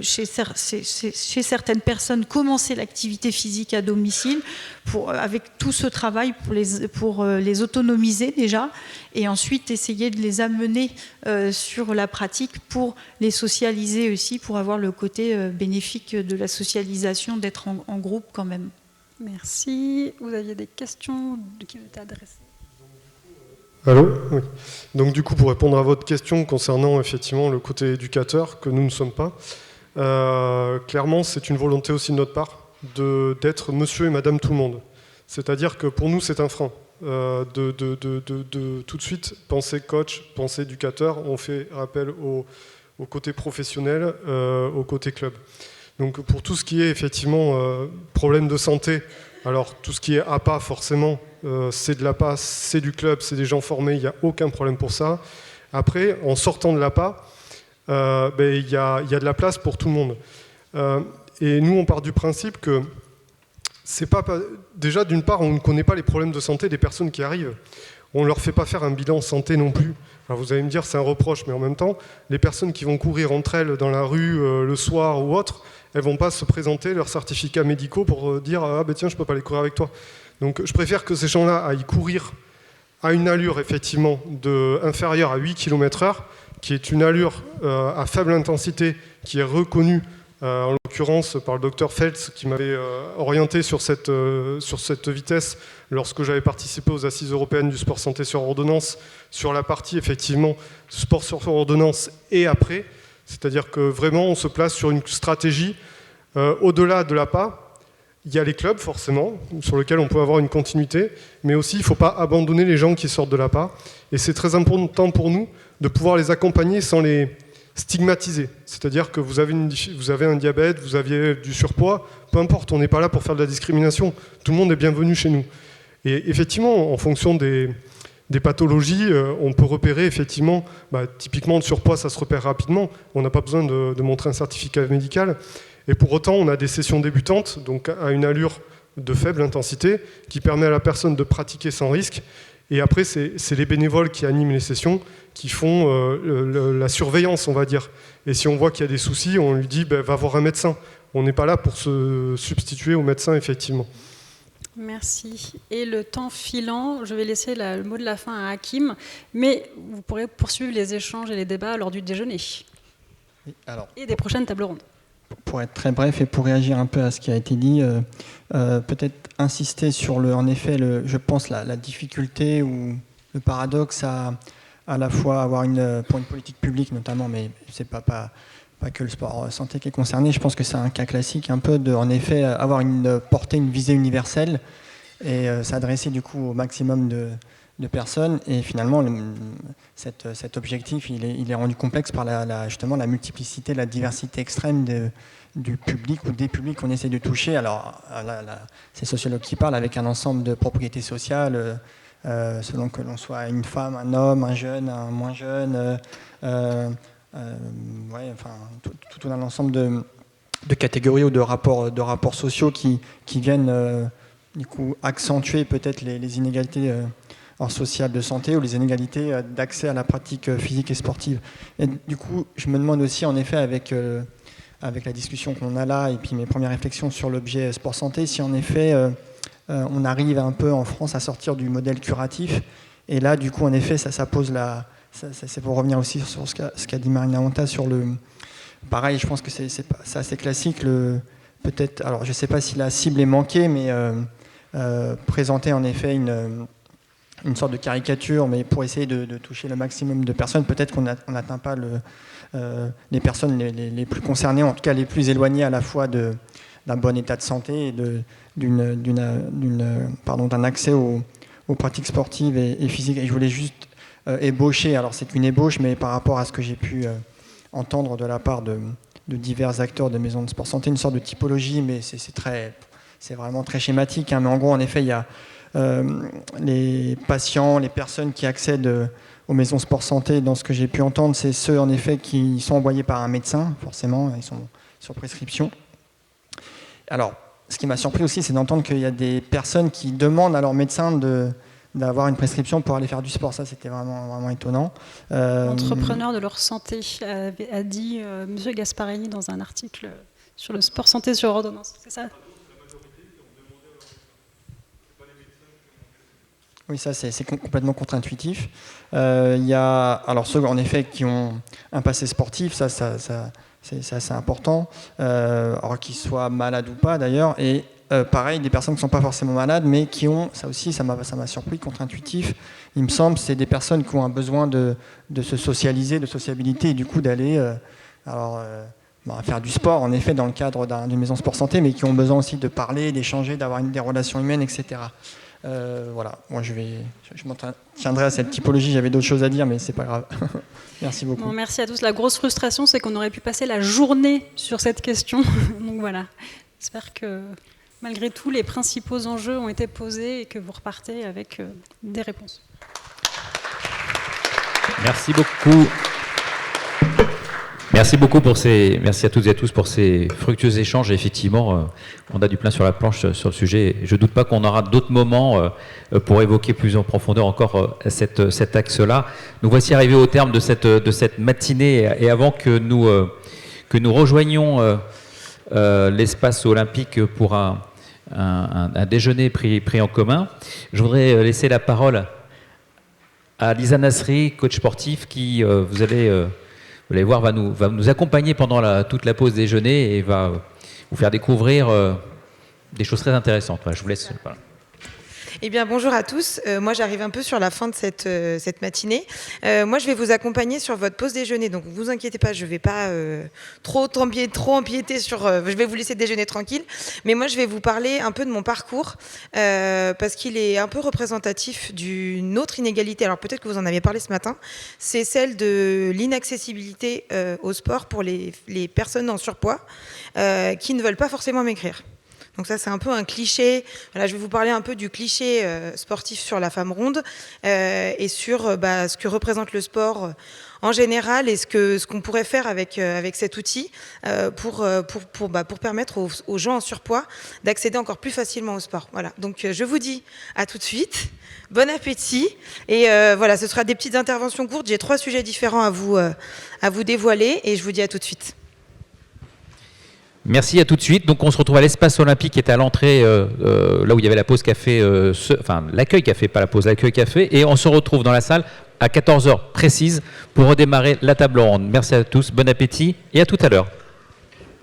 chez certaines personnes commencer l'activité physique à domicile avec tout ce travail pour les autonomiser déjà, et ensuite essayer de les amener sur la pratique pour les socialiser aussi, pour avoir le côté bénéfique de la socialisation, d'être en groupe quand même. Merci. Vous aviez des questions qui vous étaient adressées? Allô ? Oui. Donc du coup, pour répondre à votre question concernant effectivement le côté éducateur, que nous ne sommes pas, clairement, c'est une volonté aussi de notre part d'être monsieur et madame tout le monde. C'est-à-dire que pour nous, c'est un frein. De tout de suite penser coach, penser éducateur, on fait appel au côté professionnel, au côté club. Donc pour tout ce qui est effectivement problème de santé, alors tout ce qui est APA forcément, c'est de l'APA, c'est du club, c'est des gens formés, il n'y a aucun problème pour ça. Après, en sortant de l'APA, il y a de la place pour tout le monde. Et nous, on part du principe que c'est pas déjà, d'une part, on ne connaît pas les problèmes de santé des personnes qui arrivent. On ne leur fait pas faire un bilan santé non plus. Alors vous allez me dire, c'est un reproche, mais en même temps, les personnes qui vont courir entre elles dans la rue le soir ou autre, elles ne vont pas se présenter leurs certificats médicaux pour dire « Ah ben tiens, je ne peux pas aller courir avec toi ». Donc je préfère que ces gens-là aillent courir à une allure effectivement inférieure à 8 km/h, qui est une allure à faible intensité, qui est reconnue en l'occurrence par le docteur Feltz, qui m'avait orienté sur cette vitesse lorsque j'avais participé aux Assises européennes du sport santé sur ordonnance, sur la partie effectivement sport sur ordonnance et après. C'est-à-dire que vraiment on se place sur une stratégie au-delà de l'APA. Il y a les clubs forcément, sur lesquels on peut avoir une continuité, mais aussi il ne faut pas abandonner les gens qui sortent de l'APA. Et c'est très important pour nous de pouvoir les accompagner sans les stigmatiser. C'est-à-dire que vous avez un diabète, vous aviez du surpoids, peu importe, on n'est pas là pour faire de la discrimination. Tout le monde est bienvenu chez nous. Et effectivement, en fonction des pathologies, on peut repérer effectivement, typiquement le surpoids, ça se repère rapidement. On n'a pas besoin de montrer un certificat médical. Et pour autant, on a des sessions débutantes, donc à une allure de faible intensité, qui permet à la personne de pratiquer sans risque. Et après, c'est les bénévoles qui animent les sessions, qui font la surveillance, on va dire. Et si on voit qu'il y a des soucis, on lui dit va voir un médecin. On n'est pas là pour se substituer au médecin, effectivement. Merci. Et le temps filant, je vais laisser le mot de la fin à Hakim, mais vous pourrez poursuivre les échanges et les débats lors du déjeuner. Oui, alors, et des prochaines tables rondes. Pour être très bref et pour réagir un peu à ce qui a été dit, peut-être insister sur en effet, je pense, la difficulté ou le paradoxe à la fois avoir pour une politique publique notamment, mais c'est pas que le sport santé qui est concerné. Je pense que c'est un cas classique un peu en effet, avoir une visée universelle et s'adresser du coup au maximum de personnes. Et finalement, cet objectif, il est rendu complexe par justement la multiplicité, la diversité extrême du public ou des publics qu'on essaie de toucher. Alors, c'est sociologues qui parlent avec un ensemble de propriétés sociales, selon que l'on soit une femme, un homme, un jeune, un moins jeune, tout un ensemble de catégories ou de rapports sociaux qui viennent du coup accentuer peut-être les inégalités sociales de santé ou les inégalités d'accès à la pratique physique et sportive. Et du coup, je me demande aussi en effet avec la discussion qu'on a là et puis mes premières réflexions sur l'objet sport santé, si en effet on arrive un peu en France à sortir du modèle curatif. Et là, du coup, en effet, ça pose c'est pour revenir aussi sur ce qu'a dit Marina Honta sur pareil, je pense que c'est assez classique. Peut-être, alors je ne sais pas si la cible est manquée, mais présenter en effet une sorte de caricature, mais pour essayer de toucher le maximum de personnes, peut-être qu'on n'atteint pas les personnes les plus concernées, en tout cas les plus éloignées à la fois d'un bon état de santé et d'un accès aux pratiques sportives et physiques. Et je voulais juste ébaucher, alors c'est qu'une ébauche, mais par rapport à ce que j'ai pu entendre de la part de divers acteurs de maisons de sport santé, une sorte de typologie, mais c'est vraiment très schématique. Mais en gros, en effet, il y a les patients, les personnes qui accèdent aux maisons sport santé, dans ce que j'ai pu entendre, c'est ceux en effet qui sont envoyés par un médecin, forcément, ils sont sur prescription. Alors, ce qui m'a surpris aussi, c'est d'entendre qu'il y a des personnes qui demandent à leur médecin d'avoir une prescription pour aller faire du sport. Ça, c'était vraiment étonnant. Entrepreneur de leur santé, a dit M. Gasparini dans un article sur le sport santé sur ordonnance. C'est ça ? Oui, ça c'est complètement contre-intuitif. Il y a alors ceux en effet qui ont un passé sportif, ça c'est assez important, alors qu'ils soient malades ou pas d'ailleurs, et pareil des personnes qui ne sont pas forcément malades, mais qui ont, ça aussi ça m'a surpris, contre-intuitif. Il me semble c'est des personnes qui ont un besoin de se socialiser, de sociabilité, et du coup d'aller faire du sport en effet dans le cadre d'une maison sport santé, mais qui ont besoin aussi de parler, d'échanger, d'avoir des relations humaines, etc. Voilà, moi je m'en tiendrai à cette typologie, j'avais d'autres choses à dire, mais c'est pas grave. Merci beaucoup. Bon, merci à tous. La grosse frustration, c'est qu'on aurait pu passer la journée sur cette question. Donc voilà, j'espère que malgré tout, les principaux enjeux ont été posés et que vous repartez avec des réponses. Merci beaucoup. Merci à toutes et à tous pour ces fructueux échanges. Et effectivement, on a du plein sur la planche sur le sujet. Je ne doute pas qu'on aura d'autres moments pour évoquer plus en profondeur encore cet axe-là. Nous voici arrivés au terme de cette matinée. Et avant que nous rejoignions l'espace olympique pour un déjeuner pris en commun, je voudrais laisser la parole à Lisa Nasri, coach sportif, qui, vous allez voir, va nous accompagner pendant toute la pause déjeuner et va vous faire découvrir des choses très intéressantes. Voilà, je vous laisse. Voilà. Eh bien, bonjour à tous. Moi, j'arrive un peu sur la fin de cette matinée. Moi, je vais vous accompagner sur votre pause déjeuner. Donc, ne vous inquiétez pas, je ne vais pas trop empiéter sur... je vais vous laisser déjeuner tranquille. Mais moi, je vais vous parler un peu de mon parcours parce qu'il est un peu représentatif d'une autre inégalité. Alors, peut-être que vous en avez parlé ce matin. C'est celle de l'inaccessibilité au sport pour les personnes en surpoids qui ne veulent pas forcément maigrir. Donc ça, c'est un peu un cliché. Voilà, je vais vous parler un peu du cliché sportif sur la femme ronde et sur ce que représente le sport en général et ce qu'on pourrait faire avec cet outil pour permettre aux gens en surpoids d'accéder encore plus facilement au sport. Voilà. Donc je vous dis à tout de suite. Bon appétit. Et voilà, ce sera des petites interventions courtes. J'ai 3 sujets différents à vous dévoiler et je vous dis à tout de suite. Merci, à tout de suite. Donc on se retrouve à l'espace olympique qui est à l'entrée, là où il y avait la pause café, l'accueil café, pas la pause, l'accueil café. Et on se retrouve dans la salle à 14h précise pour redémarrer la table ronde. Merci à tous, bon appétit et à tout à l'heure.